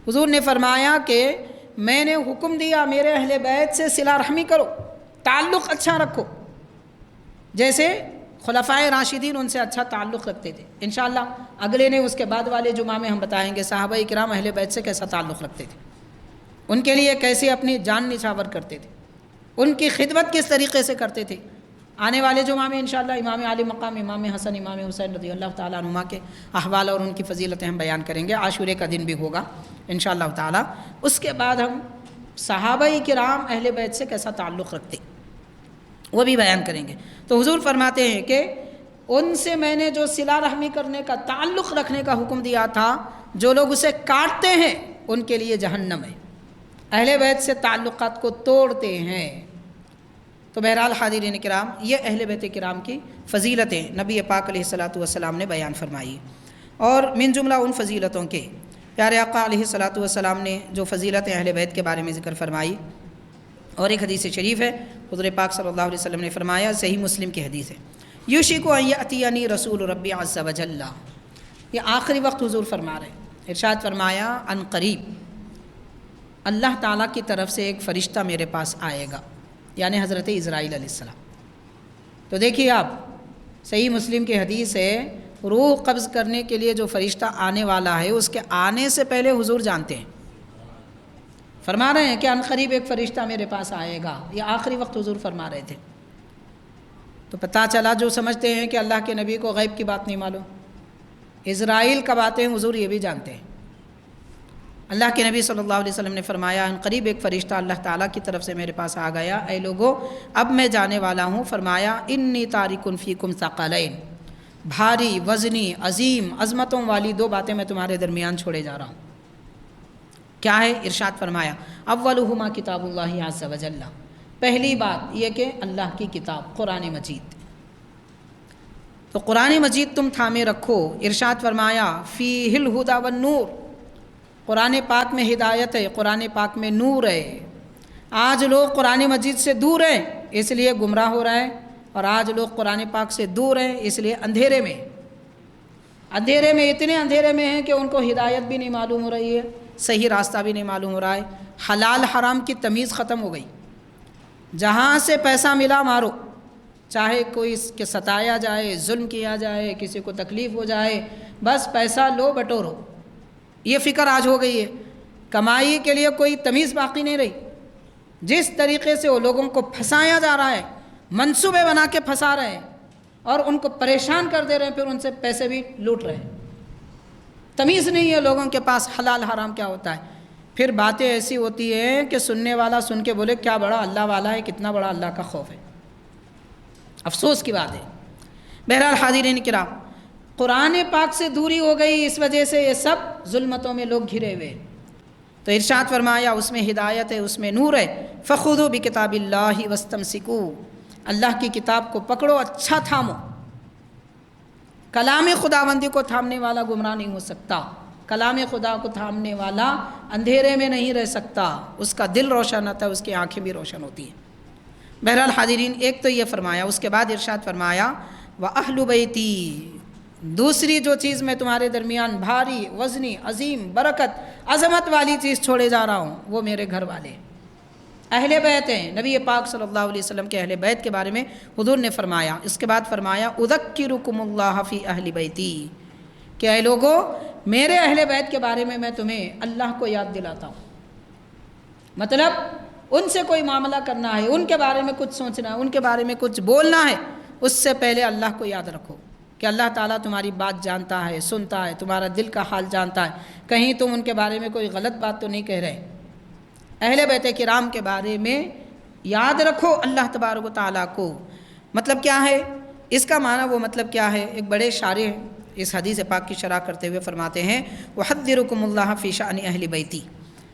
حضور نے فرمایا کہ میں نے حکم دیا میرے اہل بیت سے صلہ رحمی کرو، تعلق اچھا رکھو، جیسے خلفائے راشدین ان سے اچھا تعلق رکھتے تھے۔ انشاءاللہ اگلے نے اس کے بعد والے جمعہ میں ہم بتائیں گے صحابہ کرام اہل بیت سے کیسا تعلق رکھتے تھے، ان کے لیے کیسے اپنی جان نچھاور کرتے تھے، ان کی خدمت کس طریقے سے کرتے تھے۔ آنے والے جمعہ میں انشاءاللہ امام عالی مقام امام حسن امام حسین رضی اللہ تعالیٰ عنہما کے احوال اور ان کی فضیلتیں ہم بیان کریں گے۔ عاشورے کا دن بھی ہوگا انشاءاللہ تعالیٰ۔ اس کے بعد ہم صحابہ کرام اہل بیت سے کیسا تعلق رکھتے وہ بھی بیان کریں گے۔ تو حضور فرماتے ہیں کہ ان سے میں نے جو صلہ رحمی کرنے کا، تعلق رکھنے کا حکم دیا تھا، جو لوگ اسے کاٹتے ہیں ان کے لیے جہنم ہے۔ اہل بیت سے تعلقات کو توڑتے ہیں۔ تو بہرحال حاضرین کرام، یہ اہل بیت کرام کی فضیلتیں نبی پاک علیہ الصلاۃ والسلام نے بیان فرمائی، اور من جملہ ان فضیلتوں کے پیارے آقا علیہ الصلاۃ والسلام نے جو فضیلتیں اہل بیت کے بارے میں ذکر فرمائی، اور ایک حدیث شریف ہے حضور پاک صلی اللہ علیہ وسلم نے فرمایا، صحیح مسلم کی حدیث ہے، یوشک ان یأتینی رسول ربی عز وجل، یہ آخری وقت حضور فرما رہے ہیں، ارشاد فرمایا ان قریب اللہ تعالیٰ کی طرف سے ایک فرشتہ میرے پاس آئے گا، یعنی حضرت اسرائیل علیہ السلام۔ تو دیکھیے آپ، صحیح مسلم کی حدیث ہے، روح قبض کرنے کے لیے جو فرشتہ آنے والا ہے اس کے آنے سے پہلے حضور جانتے ہیں، فرما رہے ہیں کہ ان قریب ایک فرشتہ میرے پاس آئے گا، یہ آخری وقت حضور فرما رہے تھے۔ تو پتہ چلا جو سمجھتے ہیں کہ اللہ کے نبی کو غیب کی بات نہیں معلوم، اسرائیل کب آتے ہیں حضور یہ بھی جانتے ہیں۔ اللہ کے نبی صلی اللہ علیہ وسلم نے فرمایا ان قریب ایک فرشتہ اللہ تعالیٰ کی طرف سے میرے پاس آ گیا، اے لوگو اب میں جانے والا ہوں، فرمایا انی تارک فیکم ثقلین، بھاری وزنی عظیم عظمتوں والی دو باتیں میں تمہارے درمیان چھوڑے جا رہا ہوں۔ کیا ہے؟ ارشاد فرمایا اولہما کتاب اللہ عز وجل، پہلی بات یہ کہ اللہ کی کتاب قرآن مجید، تو قرآن مجید تم تھامے رکھو۔ ارشاد فرمایا فیہ الہدی والنور، قرآن پاک میں ہدایت ہے، قرآن پاک میں نور ہے۔ آج لوگ قرآن مجید سے دور ہیں اس لیے گمراہ ہو رہا ہے، اور آج لوگ قرآن پاک سے دور ہیں اس لیے اندھیرے میں اتنے اندھیرے میں ہیں کہ ان کو ہدایت بھی نہیں معلوم ہو رہی ہے، صحیح راستہ بھی نہیں معلوم ہو رہا ہے، حلال حرام کی تمیز ختم ہو گئی، جہاں سے پیسہ ملا مارو، چاہے کوئی کہ ستایا جائے، ظلم کیا جائے، کسی کو تکلیف ہو جائے، بس پیسہ لو بٹورو، یہ فکر آج ہو گئی ہے۔ کمائی کے لیے کوئی تمیز باقی نہیں رہی، جس طریقے سے وہ لوگوں کو پھنسایا جا رہا ہے، منصوبے بنا کے پھنسا رہے ہیں اور ان کو پریشان کر دے رہے ہیں، پھر ان سے پیسے بھی لوٹ رہے ہیں۔ تمیز نہیں ہے لوگوں کے پاس حلال حرام کیا ہوتا ہے۔ پھر باتیں ایسی ہوتی ہیں کہ سننے والا سن کے بولے کیا بڑا اللہ والا ہے، کتنا بڑا اللہ کا خوف ہے، افسوس کی بات ہے۔ بہرحال حاضرین کرام، قرآن پاک سے دوری ہو گئی، اس وجہ سے یہ سب ظلمتوں میں لوگ گھرے ہوئے۔ تو ارشاد فرمایا اس میں ہدایت ہے، اس میں نور ہے۔ فخذوا بکتاب اللہ واستمسکوا، اللہ کی کتاب کو پکڑو، اچھا تھامو۔ کلام خداوندی کو تھامنے والا گمراہ نہیں ہو سکتا، کلام خدا کو تھامنے والا اندھیرے میں نہیں رہ سکتا، اس کا دل روشن ہوتا ہے، اس کی آنکھیں بھی روشن ہوتی ہیں۔ بہرحال حاضرین، ایک تو یہ فرمایا، اس کے بعد ارشاد فرمایا وَأَهْلُ بَيْتِي، دوسری جو چیز میں تمہارے درمیان بھاری وزنی عظیم برکت عظمت والی چیز چھوڑے جا رہا ہوں، وہ میرے گھر والے اہل بیت ہیں۔ نبی پاک صلی اللہ علیہ وسلم کے اہل بیت کے بارے میں حضور نے فرمایا، اس کے بعد فرمایا اذکرکم اللہ فی اہل بیتی، کہ اے لوگو میرے اہل بیت کے بارے میں میں تمہیں اللہ کو یاد دلاتا ہوں۔ مطلب ان سے کوئی معاملہ کرنا ہے، ان کے بارے میں کچھ سوچنا ہے، ان کے بارے میں کچھ بولنا ہے، اس سے پہلے اللہ کو یاد رکھو کہ اللہ تعالیٰ تمہاری بات جانتا ہے، سنتا ہے، تمہارا دل کا حال جانتا ہے، کہیں تم ان کے بارے میں کوئی غلط بات تو نہیں کہہ رہے۔ اہل بیت کرام کے بارے میں یاد رکھو اللہ تبارک و تعالیٰ کو۔ مطلب کیا ہے اس کا معنی؟ وہ مطلب کیا ہے؟ ایک بڑے شارح اس حدیث پاک کی شرح کرتے ہوئے فرماتے ہیں وَحَذِّرُكُمُ اللَّهَ فِي شَأْنِ أَهْلِ بَيْتِي،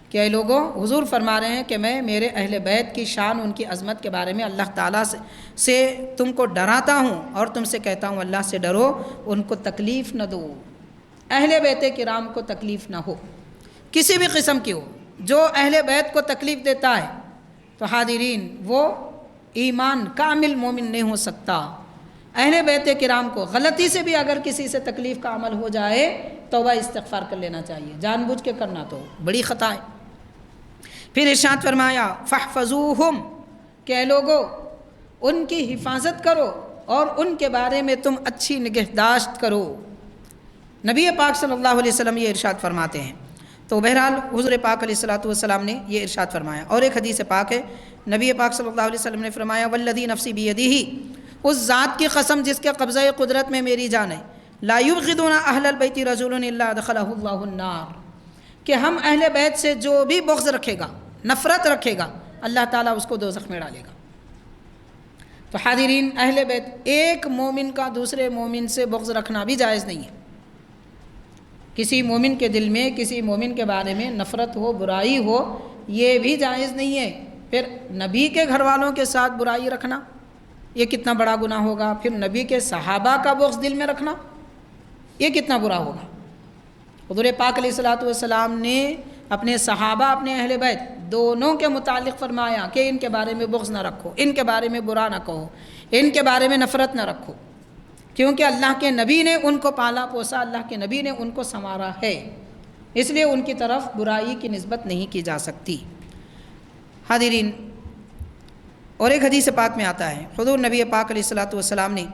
کہ اے لوگوں، حضور فرما رہے ہیں کہ میں میرے اہل بیت کی شان، ان کی عظمت کے بارے میں اللہ تعالیٰ سے تم کو ڈراتا ہوں اور تم سے کہتا ہوں اللہ سے ڈرو، ان کو تکلیف نہ دو، اہل بیت کرام کو تکلیف نہ ہو، کسی بھی قسم کی ہو۔ جو اہل بیت کو تکلیف دیتا ہے تو حاضرین وہ ایمان کامل مومن نہیں ہو سکتا۔ اہل بیت کرام کو غلطی سے بھی اگر کسی سے تکلیف کا عمل ہو جائے توبہ استغفار کر لینا چاہیے، جان بوجھ کے کرنا تو بڑی خطا ہے۔ پھر ارشاد فرمایا فاحفظوہم، کہ اے لوگو ان کی حفاظت کرو اور ان کے بارے میں تم اچھی نگہداشت کرو۔ نبی پاک صلی اللہ علیہ وسلم یہ ارشاد فرماتے ہیں۔ تو بہرحال حضور پاک علیہ الصلوۃ والسلام نے یہ ارشاد فرمایا۔ اور ایک حدیث پاک ہے، نبی پاک صلی اللہ علیہ وسلم نے فرمایا والذی نفسی بیدہ، اس ذات کی قسم جس کے قبضہ قدرت میں میری جان ہے، لا یبغضون اہل البیت رجل الا ادخلہ اللہ النار، کہ ہم اہل بیت سے جو بھی بغض رکھے گا، نفرت رکھے گا، اللہ تعالیٰ اس کو دوزخ میں ڈالے گا۔ تو حاضرین، اہل بیت، ایک مومن کا دوسرے مومن سے بغض رکھنا بھی جائز نہیں ہے۔ کسی مومن کے دل میں کسی مومن کے بارے میں نفرت ہو، برائی ہو، یہ بھی جائز نہیں ہے۔ پھر نبی کے گھر والوں کے ساتھ برائی رکھنا یہ کتنا بڑا گناہ ہوگا، پھر نبی کے صحابہ کا بغض دل میں رکھنا یہ کتنا برا ہوگا۔ حضور پاک علیہ الصلوۃ والسلام نے اپنے صحابہ، اپنے اہل بیت دونوں کے متعلق فرمایا کہ ان کے بارے میں بغض نہ رکھو، ان کے بارے میں برا نہ کہو، ان کے بارے میں نفرت نہ رکھو، کیونکہ اللہ کے نبی نے ان کو پالا پوسا، اللہ کے نبی نے ان کو سنوارا ہے، اس لیے ان کی طرف برائی کی نسبت نہیں کی جا سکتی۔ حاضرین، اور ایک حدیث پاک میں آتا ہے، حضور نبی پاک علیہ الصلوۃ والسلام نے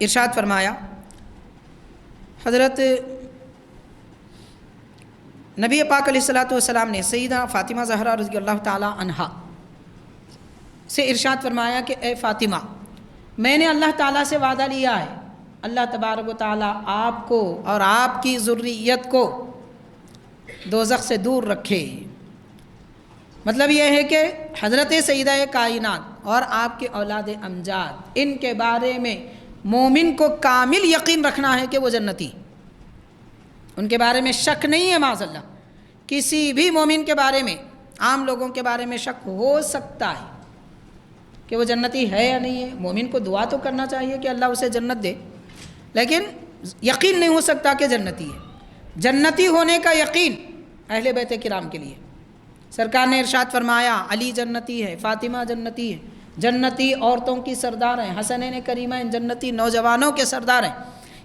ارشاد فرمایا، حضرت نبی پاک علیہ الصلوۃ والسلام نے سیدہ فاطمہ زہرا رضی اللہ تعالی عنہا سے ارشاد فرمایا کہ اے فاطمہ، میں نے اللہ تعالیٰ سے وعدہ لیا ہے، اللہ تبارک و تعالیٰ آپ کو اور آپ کی ذریت کو دوزخ سے دور رکھے۔ مطلب یہ ہے کہ حضرت سیدہ کائنات اور آپ کے اولاد امجاد، ان کے بارے میں مومن کو کامل یقین رکھنا ہے کہ وہ جنتی، ان کے بارے میں شک نہیں ہے۔ معاذ اللہ، کسی بھی مومن کے بارے میں، عام لوگوں کے بارے میں شک ہو سکتا ہے کہ وہ جنتی ہے یا نہیں ہے۔ مومن کو دعا تو کرنا چاہیے کہ اللہ اسے جنت دے، لیکن یقین نہیں ہو سکتا کہ جنتی ہے۔ جنتی ہونے کا یقین اہل بیت کرام کے لیے، سرکار نے ارشاد فرمایا علی جنتی ہے، فاطمہ جنتی ہے، جنتی عورتوں کی سردار ہیں، حسنین کریمین جنتی نوجوانوں کے سردار ہیں۔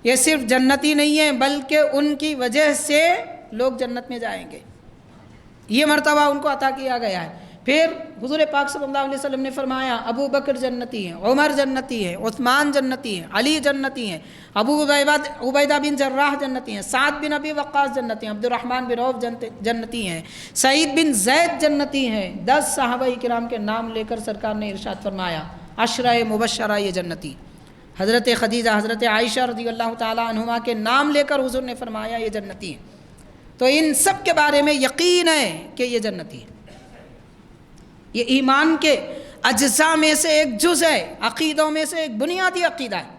یہ صرف جنتی نہیں ہیں بلکہ ان کی وجہ سے لوگ جنت میں جائیں گے، یہ مرتبہ ان کو عطا کیا گیا ہے۔ پھر حضور پاک صلی اللہ علیہ وسلم نے فرمایا ابو بکر جنتی ہیں، عمر جنتی ہے، عثمان جنتی ہیں، علی جنتی ہیں، ابو عبیدہ بن جراح جنتی ہیں، سعد بن ابی وقاص جنتی ہیں، عبد الرحمن بن عوف جنتی ہیں، سعید بن زید جنتی ہیں۔ 10 صحابہ کرام کے نام لے کر سرکار نے ارشاد فرمایا عشرہ مبشرہ یہ جنتی۔ حضرت خدیجہ، حضرت عائشہ رضی اللہ تعالی عنہما کے نام لے کر حضور نے فرمایا یہ جنتی ہیں۔ تو ان سب کے بارے میں یقین ہے کہ یہ جنتی ہے۔ یہ ایمان کے اجزاء میں سے ایک جز ہے، عقیدوں میں سے ایک بنیادی عقیدہ ہے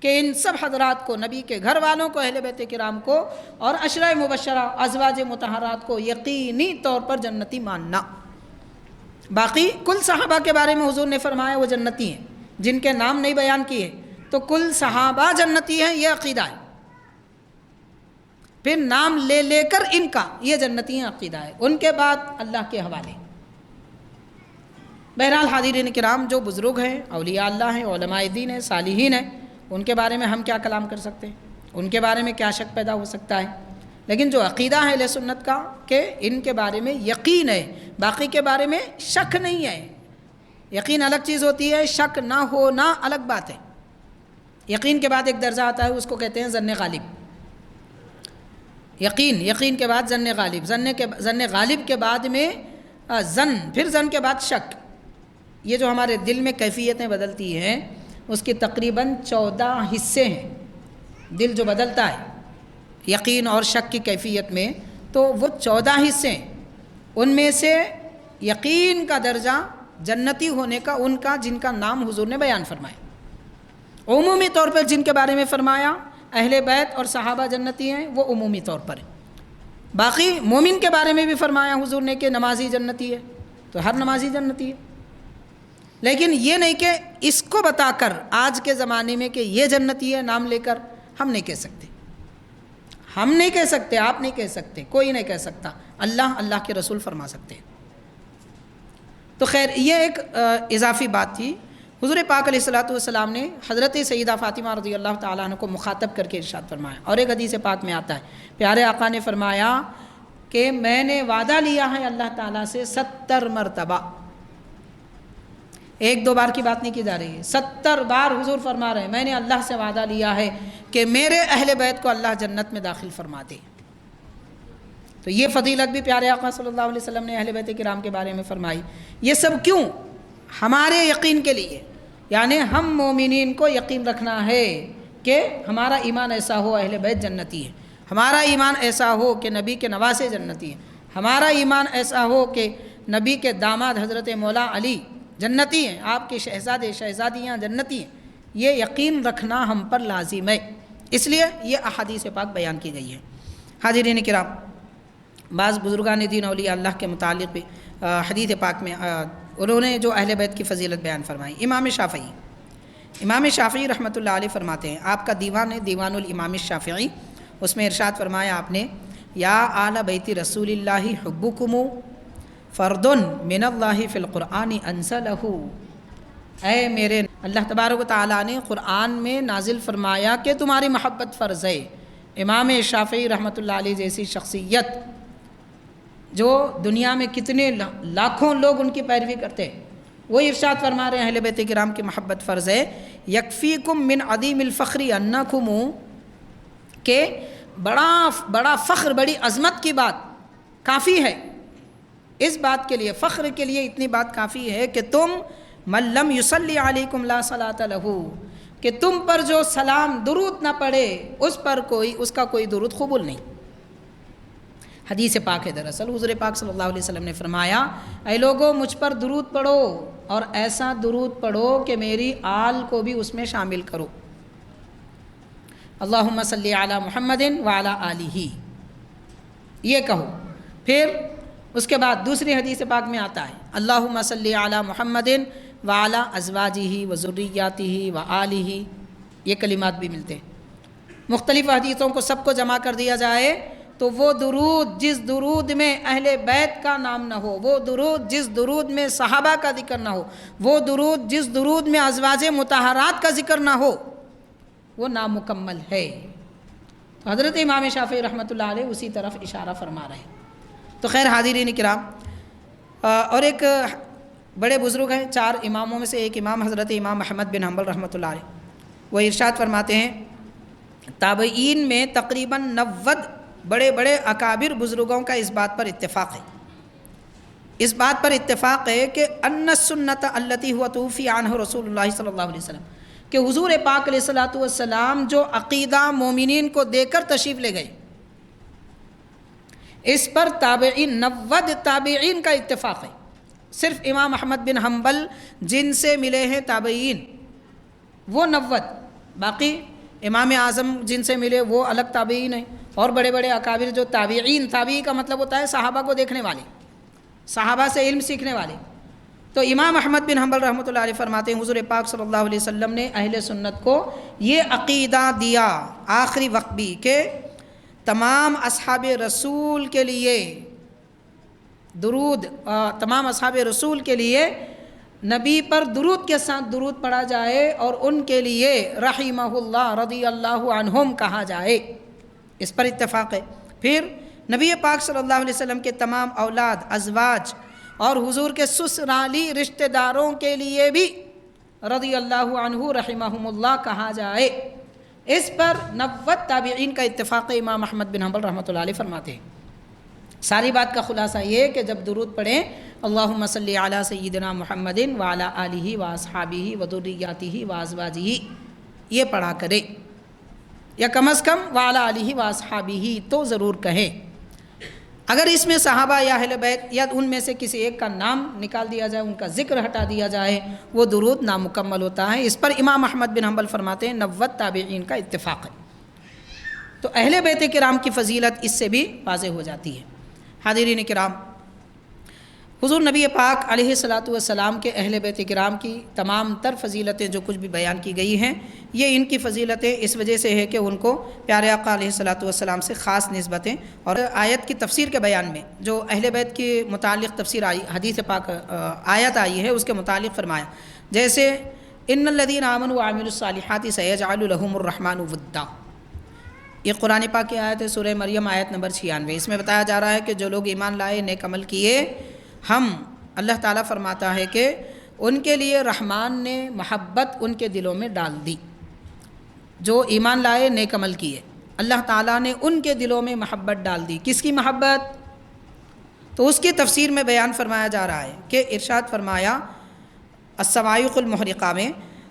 کہ ان سب حضرات کو، نبی کے گھر والوں کو، اہل بیت کرام کو اور عشرہ مبشرہ ازواج مطہرات کو یقینی طور پر جنتی ماننا۔ باقی کل صحابہ کے بارے میں حضور نے فرمایا وہ جنتی ہیں، جن کے نام نہیں بیان کیے، تو کل صحابہ جنتی ہیں، یہ عقیدہ ہے۔ پھر نام لے لے کر ان کا یہ جنتی ہیں عقیدہ ہے، ان کے بعد اللہ کے حوالے۔ بہرحال حاضرین کرام، جو بزرگ ہیں، اولیاء اللہ ہیں، علماء دین ہیں، صالحین ہیں، ان کے بارے میں ہم کیا کلام کر سکتے ہیں، ان کے بارے میں کیا شک پیدا ہو سکتا ہے۔ لیکن جو عقیدہ ہے اہل سنت کا کہ ان کے بارے میں یقین ہے، باقی کے بارے میں شک نہیں ہے۔ یقین الگ چیز ہوتی ہے، شک نہ ہونا الگ بات ہے۔ یقین کے بعد ایک درجہ آتا ہے، اس کو کہتے ہیں ظن غالب۔ یقین کے بعد ظن غالب، ظن غالب کے بعد میں ظن، پھر ظن کے بعد شک۔ یہ جو ہمارے دل میں کیفیتیں بدلتی ہیں اس کی تقریباً 14 حصے ہیں۔ دل جو بدلتا ہے یقین اور شک کی کیفیت میں، تو وہ 14 حصے ہیں۔ ان میں سے یقین کا درجہ جنتی ہونے کا ان کا جن کا نام حضور نے بیان فرمایا، عمومی طور پر جن کے بارے میں فرمایا اہل بیت اور صحابہ جنتی ہیں، وہ عمومی طور پر ہیں۔ باقی مومن کے بارے میں بھی فرمایا حضور نے کہ نمازی جنتی ہے، تو ہر نمازی جنتی ہے۔ لیکن یہ نہیں کہ اس کو بتا کر آج کے زمانے میں کہ یہ جنتی ہے نام لے کر ہم نہیں کہہ سکتے، ہم نہیں کہہ سکتے، آپ نہیں کہہ سکتے، کوئی نہیں کہہ سکتا، اللہ کے رسول فرما سکتے ہیں۔ تو خیر، یہ ایک اضافی بات تھی۔ حضور پاک علیہ الصلوۃ والسلام نے حضرت سیدہ فاطمہ رضی اللہ تعالیٰ عنہ کو مخاطب کر کے ارشاد فرمایا، اور ایک حدیث پاک میں آتا ہے پیارے آقا نے فرمایا کہ میں نے وعدہ لیا ہے اللہ تعالیٰ سے 70 مرتبہ ایک دو بار کی بات نہیں کی جا رہی ہے، 70 بار حضور فرما رہے ہیں میں نے اللہ سے وعدہ لیا ہے کہ میرے اہل بیت کو اللہ جنت میں داخل فرما دے۔ تو یہ فضیلت بھی پیارے آقا صلی اللہ علیہ وسلم نے اہل بیت کرام کے بارے میں فرمائی۔ یہ سب کیوں؟ ہمارے یقین کے لیے، یعنی ہم مومنین کو یقین رکھنا ہے کہ ہمارا ایمان ایسا ہو اہل بیت جنتی ہے، ہمارا ایمان ایسا ہو کہ نبی کے نواسے جنتی ہیں، ہمارا ایمان ایسا ہو کہ نبی کے داماد حضرت مولا علی جنتی ہیں، آپ کے شہزادے شہزادیاں جنتی ہیں۔ یہ یقین رکھنا ہم پر لازم ہے، اس لیے یہ احادیث پاک بیان کی گئی ہے۔ حاضرین کرام، بعض بزرگان دین اولیاء اللہ کے متعلق بھی حدیث پاک میں انہوں نے جو اہل بیت کی فضیلت بیان فرمائی۔ امام شافعی رحمۃ اللہ علیہ فرماتے ہیں، آپ کا دیوان ہے دیوان الامام الشافعی، اس میں ارشاد فرمایا آپ نے، یا آل بیت رسول اللہ حبکم فرد من اللہ فی القرآن انزلہ، اے میرے اللہ تبارک و تعالیٰ نے قرآن میں نازل فرمایا کہ تمہاری محبت فرض ہے۔ امام شافعی رحمۃ اللہ علیہ جیسی شخصیت جو دنیا میں کتنے لاکھوں لوگ ان کی پیروی کرتے ہیں، وہ ارشاد فرما رہے ہیں اہل بیت کرام کی محبت فرض ہے۔ یکفیکم من عظیم الفخر انکم، کہ بڑا فخر، بڑی عظمت کی بات کافی ہے، اس بات کے لیے، فخر کے لیے اتنی بات کافی ہے کہ تم من لم یصلی علیکم لا صلاۃ لہ، کہ تم پر جو سلام درود نہ پڑے اس کا کوئی درود قبول نہیں۔ حدیث پاک ہے دراصل، حضور پاک صلی اللہ علیہ وسلم نے فرمایا، اے لوگو مجھ پر درود پڑھو اور ایسا درود پڑھو کہ میری آل کو بھی اس میں شامل کرو۔ اللہم صلی علی محمد وعلی آلہ، یہ کہو۔ پھر اس کے بعد دوسری حدیث پاک میں آتا ہے، اللہم صلی علی محمد وعلی ازواجہ وذریاتہ وآلہ، یہ کلمات بھی ملتے ہیں۔ مختلف حدیثوں کو سب کو جمع کر دیا جائے تو وہ درود جس درود میں اہل بیت کا نام نہ ہو، وہ درود جس درود میں صحابہ کا ذکر نہ ہو، وہ درود جس درود میں ازواج مطہرات کا ذکر نہ ہو، وہ نامکمل ہے۔ تو حضرت امام شافعی رحمۃ اللہ علیہ اسی طرف اشارہ فرما رہے ہیں۔ تو خیر حاضرین کرام، اور ایک بڑے بزرگ ہیں، 4 اماموں میں سے ایک امام حضرت امام احمد بن حنبل رحمۃ اللہ علیہ، وہ ارشاد فرماتے ہیں، تابعین میں تقریباً 90 بڑے بڑے اکابر بزرگوں کا اس بات پر اتفاق ہے، اس بات پر اتفاق ہے کہ ان السنت التی هو توفی عنہ رسول اللہ صلی اللہ علیہ وسلم، کہ حضور پاک علیہ الصلوۃ والسلام جو عقیدہ مومنین کو دے کر تشریف لے گئے، اس پر تابعین 90 تابعین کا اتفاق ہے۔ صرف امام احمد بن حنبل جن سے ملے ہیں تابعین وہ 90، باقی امام اعظم جن سے ملے وہ الگ تابعین ہیں، اور بڑے بڑے اکابر جو تابعین، تابعی کا مطلب ہوتا ہے صحابہ کو دیکھنے والے، صحابہ سے علم سیکھنے والے۔ تو امام احمد بن حنبل رحمۃ اللہ علیہ فرماتے ہیں، حضور پاک صلی اللہ علیہ وسلم نے اہل سنت کو یہ عقیدہ دیا آخری وقت بھی کہ تمام اصحاب رسول کے لیے درود، تمام اصحاب رسول کے لیے نبی پر درود کے ساتھ درود پڑھا جائے اور ان کے لیے رحمہ اللہ رضی اللہ عنہم کہا جائے، اس پر اتفاق ہے۔ پھر نبی پاک صلی اللہ علیہ وسلم کے تمام اولاد، ازواج اور حضور کے سسرالی رشتہ داروں کے لیے بھی رضی اللہ عنہ رحمہم اللہ کہا جائے، اس پر 90 تابعین کا اتفاق ہے۔ امام احمد بن حنبل رحمۃ اللہ علیہ فرماتے ہیں، ساری بات کا خلاصہ یہ کہ جب درود پڑھیں اللہم صلی علی سیدنا محمد وعلی آلہ واصحابہ وذریاتہ وازواجہ، یہ پڑھا کرے، یا کم از کم وعلی آلہ واصحابہ تو ضرور کہیں۔ اگر اس میں صحابہ یا اہل بیت یا ان میں سے کسی ایک کا نام نکال دیا جائے، ان کا ذکر ہٹا دیا جائے، وہ درود نامکمل ہوتا ہے۔ اس پر امام احمد بن حنبل فرماتے ہیں 90 تابعین کا اتفاق ہے۔ تو اہل بیت کرام کی فضیلت اس سے بھی واضح ہو جاتی ہے۔ حاضرین کرام، حضور نبی پاک علیہ الصلوۃ والسلام کے اہل بیت کرام کی تمام تر فضیلتیں جو کچھ بھی بیان کی گئی ہیں، یہ ان کی فضیلتیں اس وجہ سے ہے کہ ان کو پیارے آقا علیہ الصلوۃ والسلام سے خاص نسبتیں، اور آیت کی تفسیر کے بیان میں جو اہل بیت کے متعلق تفسیر آئی، حدیث پاک آیت آئی ہے، اس کے متعلق فرمایا، جیسے ان الذین آمنوا وعملوا الصالحات سیجعل لهم الرحمن ودا، یہ قرآن پاک کی آیت ہے، سورہ مریم آیت نمبر 96۔ اس میں بتایا جا رہا ہے کہ جو لوگ ایمان لائے، نیک عمل کیے، ہم اللہ تعالیٰ فرماتا ہے کہ ان کے لیے رحمان نے محبت ان کے دلوں میں ڈال دی، جو ایمان لائے نیک عمل کیے، اللہ تعالیٰ نے ان کے دلوں میں محبت ڈال دی۔ کس کی محبت؟ تو اس کی تفسیر میں بیان فرمایا جا رہا ہے کہ ارشاد فرمایا الصواعق المحرقہ میں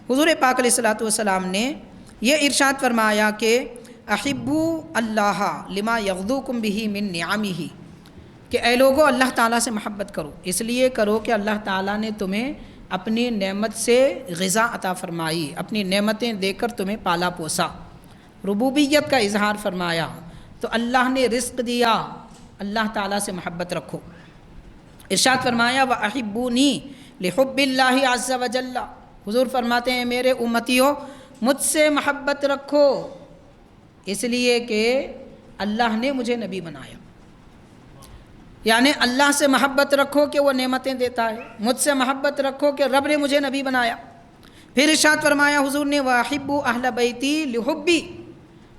حضور پاک علیہ الصلوۃ والسلام نے یہ ارشاد فرمایا کہ احبوا اللہ لما یغدوکم بہ من نعمہ، کہ اے لوگو اللہ تعالیٰ سے محبت کرو، اس لیے کرو کہ اللہ تعالیٰ نے تمہیں اپنی نعمت سے غذا عطا فرمائی، اپنی نعمتیں دے کر تمہیں پالا پوسا، ربوبیت کا اظہار فرمایا، تو اللہ نے رزق دیا، اللہ تعالیٰ سے محبت رکھو۔ ارشاد فرمایا وَأَحِبُّونِي لِحُبِّ اللَّهِ عَزَّ وَجَلَّ، حضور فرماتے ہیں میرے امتیوں مجھ سے محبت رکھو، اس لیے کہ اللہ نے مجھے نبی بنایا، یعنی اللہ سے محبت رکھو کہ وہ نعمتیں دیتا ہے، مجھ سے محبت رکھو کہ رب نے مجھے نبی بنایا۔ پھر ارشاد فرمایا حضور نے وَأَحِبُّ أَهْلَ بَيْتِي لِحُبِّي،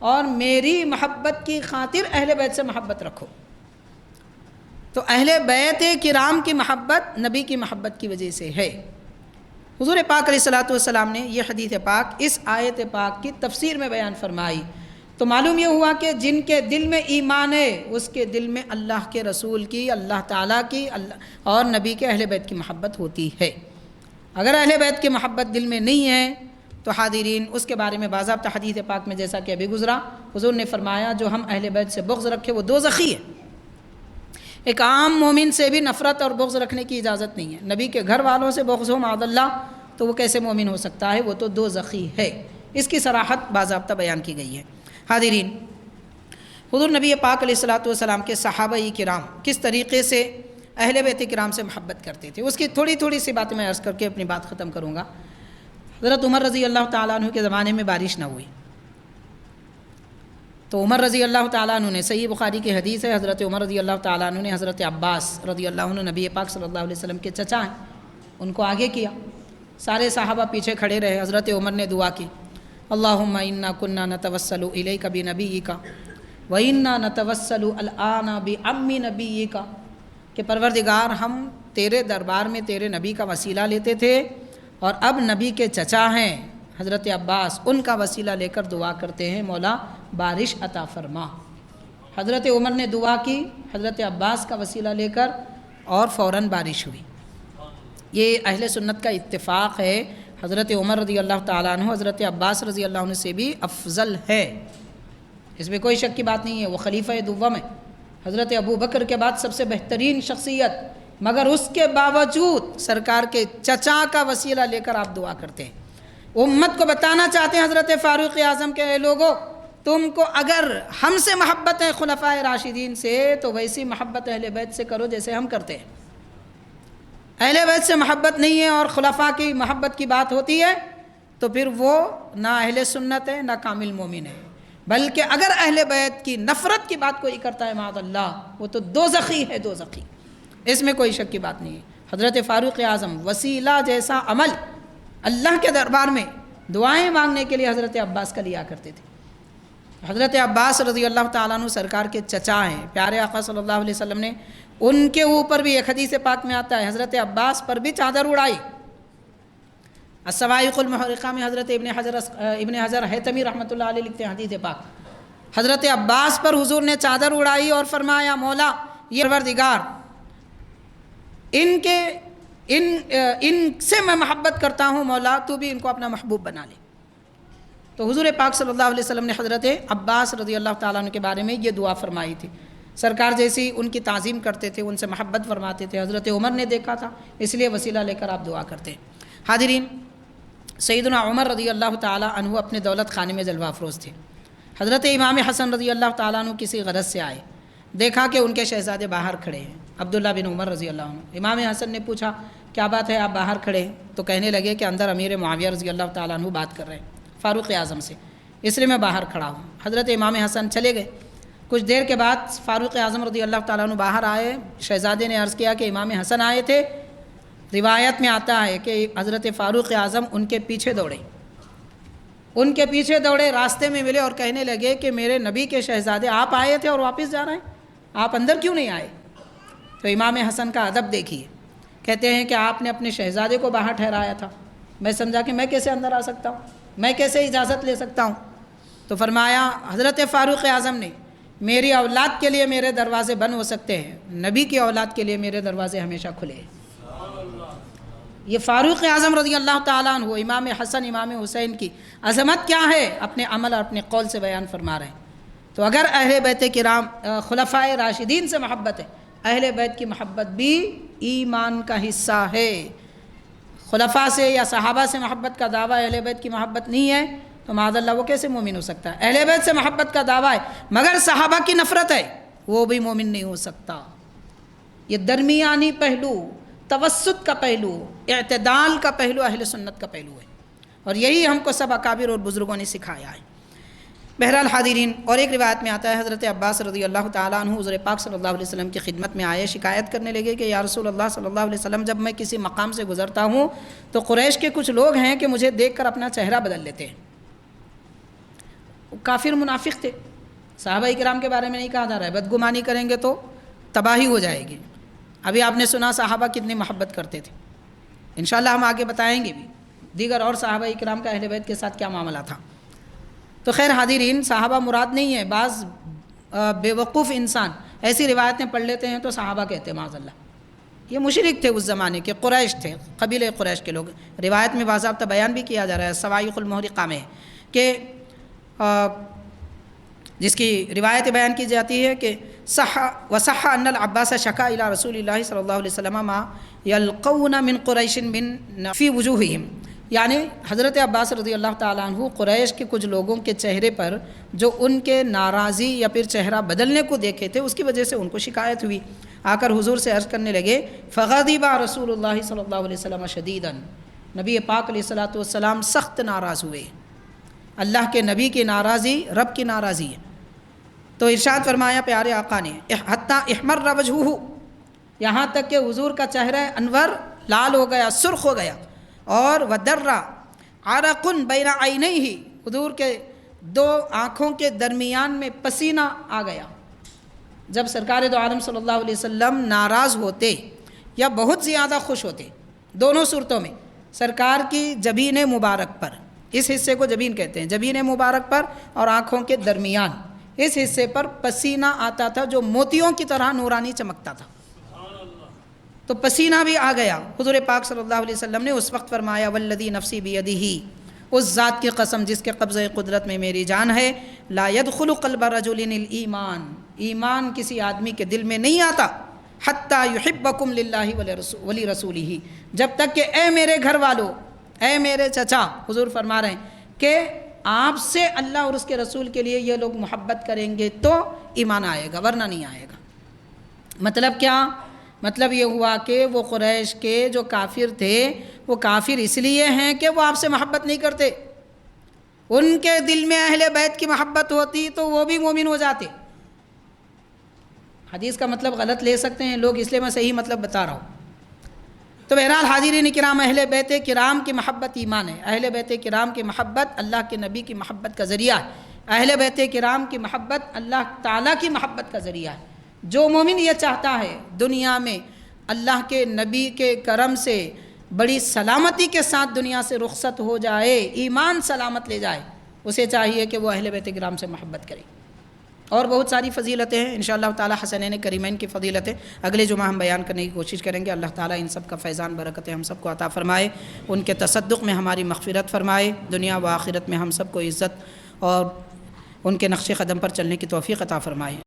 اور میری محبت کی خاطر اہل بیت سے محبت رکھو۔ تو اہل بیت کرام کی محبت نبی کی محبت کی وجہ سے ہے۔ حضور پاک علیہ الصلوۃ والسلام نے یہ حدیث پاک اس آیت پاک کی تفسیر میں بیان فرمائی، تو معلوم یہ ہوا کہ جن کے دل میں ایمان ہے اس کے دل میں اللہ کے رسول کی، اللہ تعالیٰ کی اور نبی کے اہل بیت کی محبت ہوتی ہے۔ اگر اہل بیت کی محبت دل میں نہیں ہے تو حاضرین اس کے بارے میں باضابطہ حدیث پاک میں جیسا کہ ابھی گزرا، حضور نے فرمایا جو ہم اہل بیت سے بغض رکھے وہ دوزخی ہے۔ ایک عام مومن سے بھی نفرت اور بغض رکھنے کی اجازت نہیں ہے، نبی کے گھر والوں سے بغض ہو معاذ اللہ تو وہ کیسے مومن ہو سکتا ہے، وہ تو دوزخی ہے، اس کی صراحت باضابطہ بیان کی گئی ہے۔ حاضرین، حضور نبی پاک علیہ الصلوۃ والسلام کے صحابہ کرام کس طریقے سے اہل بیت کرام سے محبت کرتے تھے، اس کی تھوڑی سی باتیں میں عرض کر کے اپنی بات ختم کروں گا۔ حضرت عمر رضی اللہ تعالیٰ عنہ کے زمانے میں بارش نہ ہوئی تو عمر رضی اللہ تعالیٰ عنہ نے، صحیح بخاری کی حدیث ہے، حضرت عمر رضی اللہ تعالیٰ عنہ نے حضرت عباس رضی اللہ عنہ نبی پاک صلی اللہ علیہ وسلم کے چچا ہیں، ان کو آگے کیا، سارے صحابہ پیچھے کھڑے رہے۔ حضرت عمر نے دعا کی اللہم انا کننا نتوسل الیک بنبیک وانا نتوسل الآن بعم نبیک، کہ پروردگار ہم تیرے دربار میں تیرے نبی کا وسیلہ لیتے تھے اور اب نبی کے چچا ہیں حضرت عباس، ان کا وسیلہ لے کر دعا کرتے ہیں مولا بارش عطا فرما۔ حضرت عمر نے دعا کی حضرت عباس کا وسیلہ لے کر اور فوراً بارش ہوئی۔ یہ اہل سنت کا اتفاق ہے، حضرت عمر رضی اللہ تعالیٰ عنہ حضرت عباس رضی اللہ عنہ سے بھی افضل ہے، اس میں کوئی شک کی بات نہیں ہے، وہ خلیفہ دوم ہے، حضرت ابو بکر کے بعد سب سے بہترین شخصیت، مگر اس کے باوجود سرکار کے چچا کا وسیلہ لے کر آپ دعا کرتے ہیں۔ امت کو بتانا چاہتے ہیں حضرت فاروق اعظم کے اے لوگوں، تم کو اگر ہم سے محبت ہے خلفائے راشدین سے تو ویسی محبت اہل بیت سے کرو جیسے ہم کرتے ہیں۔ اہل بیت سے محبت نہیں ہے اور خلفاء کی محبت کی بات ہوتی ہے تو پھر وہ نہ اہل سنت ہے نہ کامل مومن ہے، بلکہ اگر اہل بیت کی نفرت کی بات کوئی کرتا ہے معاذ اللہ وہ تو دوزخی ہے، دوزخی، اس میں کوئی شک کی بات نہیں ہے۔ حضرت فاروق اعظم وسیلہ جیسا عمل اللہ کے دربار میں دعائیں مانگنے کے لیے حضرت عباس کا لیا کرتے تھے۔ حضرت عباس رضی اللہ تعالیٰ عنہ سرکار کے چچا ہیں، پیارے آقا صلی اللہ علیہ وسلم نے ان کے اوپر بھی ایک حدیث پاک میں آتا ہے حضرت عباس پر بھی چادر اڑائی۔ الصواعق المحرقہ میں حضرت ابن حجر حیثمی رحمۃ اللہ علیہ لکھتے ہیں حدیث پاک، حضرت عباس پر حضور نے چادر اڑائی اور فرمایا مولا یہ پروردگار ان سے میں محبت کرتا ہوں، مولا تو بھی ان کو اپنا محبوب بنا لے۔ تو حضور پاک صلی اللہ علیہ وسلم نے حضرت عباس رضی اللہ تعالیٰ عنہ کے بارے میں یہ دعا فرمائی تھی، سرکار جیسی ان کی تعظیم کرتے تھے، ان سے محبت فرماتے تھے، حضرت عمر نے دیکھا تھا اس لیے وسیلہ لے کر آپ دعا کرتے ہیں۔ حاضرین، سیدنا عمر رضی اللہ تعالیٰ عنہ اپنے دولت خانے میں جلوہ افروز تھے۔ حضرت امام حسن رضی اللہ تعالیٰ عنہ کسی غرض سے آئے، دیکھا کہ ان کے شہزادے باہر کھڑے ہیں، عبداللہ بن عمر رضی اللہ عنہ۔ امام حسن نے پوچھا کیا بات ہے آپ باہر کھڑے ہیں؟ تو کہنے لگے کہ اندر امیر معاویہ رضی اللہ تعالیٰ عنہ بات کر رہے ہیں فاروق اعظم سے، اس لیے میں باہر کھڑا ہوں۔ حضرت امام حسن چلے گئے، کچھ دیر کے بعد فاروق اعظم رضی اللہ تعالیٰ عنہ باہر آئے، شہزادے نے عرض کیا کہ امام حسن آئے تھے۔ روایت میں آتا ہے کہ حضرت فاروق اعظم ان کے پیچھے دوڑے، راستے میں ملے اور کہنے لگے کہ میرے نبی کے شہزادے آپ آئے تھے اور واپس جا رہے ہیں، آپ اندر کیوں نہیں آئے؟ تو امام حسن کا ادب دیکھیے، کہتے ہیں کہ آپ نے اپنے شہزادے کو باہر ٹھہرایا تھا، میں سمجھا کہ میں کیسے اندر آ سکتا ہوں، میں کیسے اجازت لے سکتا ہوں؟ تو فرمایا حضرت فاروق اعظم نے میری اولاد کے لیے میرے دروازے بند ہو سکتے ہیں، نبی کی اولاد کے لیے میرے دروازے ہمیشہ کھلے ہیں۔ یہ فاروق اعظم رضی اللہ تعالیٰ عنہ، امام حسن امام حسین کی عظمت کیا ہے اپنے عمل اور اپنے قول سے بیان فرما رہے ہیں۔ تو اگر اہل بیت کرام خلفائے راشدین سے محبت ہے، اہل بیت کی محبت بھی ایمان کا حصہ ہے۔ خلفاء سے یا صحابہ سے محبت کا دعویٰ اہل بیت کی محبت نہیں ہے تو معاذ اللہ وہ کیسے مومن ہو سکتا ہے؟ اہل بیت سے محبت کا دعویٰ ہے مگر صحابہ کی نفرت ہے، وہ بھی مومن نہیں ہو سکتا۔ یہ درمیانی پہلو، توسط کا پہلو، اعتدال کا پہلو اہل سنت کا پہلو ہے، اور یہی ہم کو سب اکابر اور بزرگوں نے سکھایا ہے۔ بہرحال حاضرین، اور ایک روایت میں آتا ہے حضرت عباس رضی اللہ تعالیٰ عنہ حضور پاک صلی اللہ علیہ وسلم کی خدمت میں آئے، شکایت کرنے لگے کہ یا رسول اللہ صلی اللہ علیہ وسلم، جب میں کسی مقام سے گزرتا ہوں تو قریش کے کچھ لوگ ہیں کہ مجھے دیکھ کر اپنا چہرہ بدل لیتے ہیں۔ کافر منافق تھے، صحابہ کرام کے بارے میں نہیں کہا جا رہا ہے، بدگمانی کریں گے تو تباہی ہو جائے گی۔ ابھی آپ نے سنا صحابہ کتنی محبت کرتے تھے، انشاءاللہ ہم آگے بتائیں گے بھی دیگر اور صحابہ کرام کا اہل بیت کے ساتھ کیا معاملہ تھا۔ تو خیر حاضرین، صحابہ مراد نہیں ہے، بعض بیوقوف انسان ایسی روایتیں پڑھ لیتے ہیں تو صحابہ کہتے ہیں، معاذ اللہ۔ یہ مشرک تھے اس زمانے کے، قریش تھے، قبیلہ قریش کے لوگ۔ روایت میں باضابطہ بیان بھی کیا جا رہا ہے، سوائق المحرقہ میں، کہ جس کی روایت بیان کی جاتی ہے کہ وصح ان العباس شکا الی رسول اللہ صلی اللہ علیہ وسلم ما یلقون من قریش من فی وجوہہم، یعنی حضرت عباس رضی اللہ تعالیٰ عنہ قریش کے کچھ لوگوں کے چہرے پر جو ان کے ناراضی یا پھر چہرہ بدلنے کو دیکھے تھے، اس کی وجہ سے ان کو شکایت ہوئی۔ آ کر حضور سے عرض کرنے لگے، فغضب رسول اللہ صلی اللہ علیہ وسلم شدیداً، نبی پاک علیہ الصلوۃ والسلام سخت ناراض ہوئے۔ اللہ کے نبی کی ناراضی رب کی ناراضی ہے۔ تو ارشاد فرمایا پیارے آقا نے، حتیٰ احمر وجہہ، یہاں تک کہ حضور کا چہرہ انور لال ہو گیا، سرخ ہو گیا، اور ودر عرق بین عینیہ، حضور کے دو آنکھوں کے درمیان میں پسینہ آ گیا۔ جب سرکار دو عالم صلی اللہ علیہ وسلم ناراض ہوتے یا بہت زیادہ خوش ہوتے، دونوں صورتوں میں سرکار کی جبین مبارک پر، اس حصے کو جبین کہتے ہیں، جبین مبارک پر اور آنکھوں کے درمیان اس حصے پر پسینہ آتا تھا جو موتیوں کی طرح نورانی چمکتا تھا۔ تو پسینہ بھی آ گیا۔ حضور پاک صلی اللہ علیہ وسلم نے اس وقت فرمایا، والذی نفسی بیدہ، اس ذات کی قسم جس کے قبضہ قدرت میں میری جان ہے، لا يدخل قلب رجل الایمان، ایمان کسی آدمی کے دل میں نہیں آتا، حتی یحبکم للہ ولرسولہ، جب تک کہ اے میرے گھر والو، اے میرے چچا، حضور فرما رہے ہیں کہ آپ سے اللہ اور اس کے رسول کے لیے یہ لوگ محبت کریں گے تو ایمان آئے گا، ورنہ نہیں آئے گا۔ مطلب کیا؟ مطلب یہ ہوا کہ وہ قریش کے جو کافر تھے، وہ کافر اس لیے ہیں کہ وہ آپ سے محبت نہیں کرتے، ان کے دل میں اہل بیت کی محبت ہوتی تو وہ بھی مومن ہو جاتے۔ حدیث کا مطلب غلط لے سکتے ہیں لوگ، اس لیے میں صحیح مطلب بتا رہا ہوں۔ تو بہرحال حاضرین کرام، اہل بیت کرام کی محبت ایمان ہے، اہل بیت کرام کی محبت اللہ کے نبی کی محبت کا ذریعہ ہے، اہل بیت کرام کی محبت اللہ تعالیٰ کی محبت کا ذریعہ ہے۔ جو مومن یہ چاہتا ہے دنیا میں اللہ کے نبی کے کرم سے بڑی سلامتی کے ساتھ دنیا سے رخصت ہو جائے، ایمان سلامت لے جائے، اسے چاہیے کہ وہ اہل بیت کرام سے محبت کرے۔ اور بہت ساری فضیلتیں ہیں انشاءاللہ تعالی، حسنین کریمین کی فضیلتیں اگلے جمعہ ہم بیان کرنے کی کوشش کریں گے۔ اللہ تعالیٰ ان سب کا فیضان برکتیں ہم سب کو عطا فرمائے، ان کے تصدق میں ہماری مغفرت فرمائے، دنیا و آخرت میں ہم سب کو عزت اور ان کے نقش قدم پر چلنے کی توفیق عطا فرمائے۔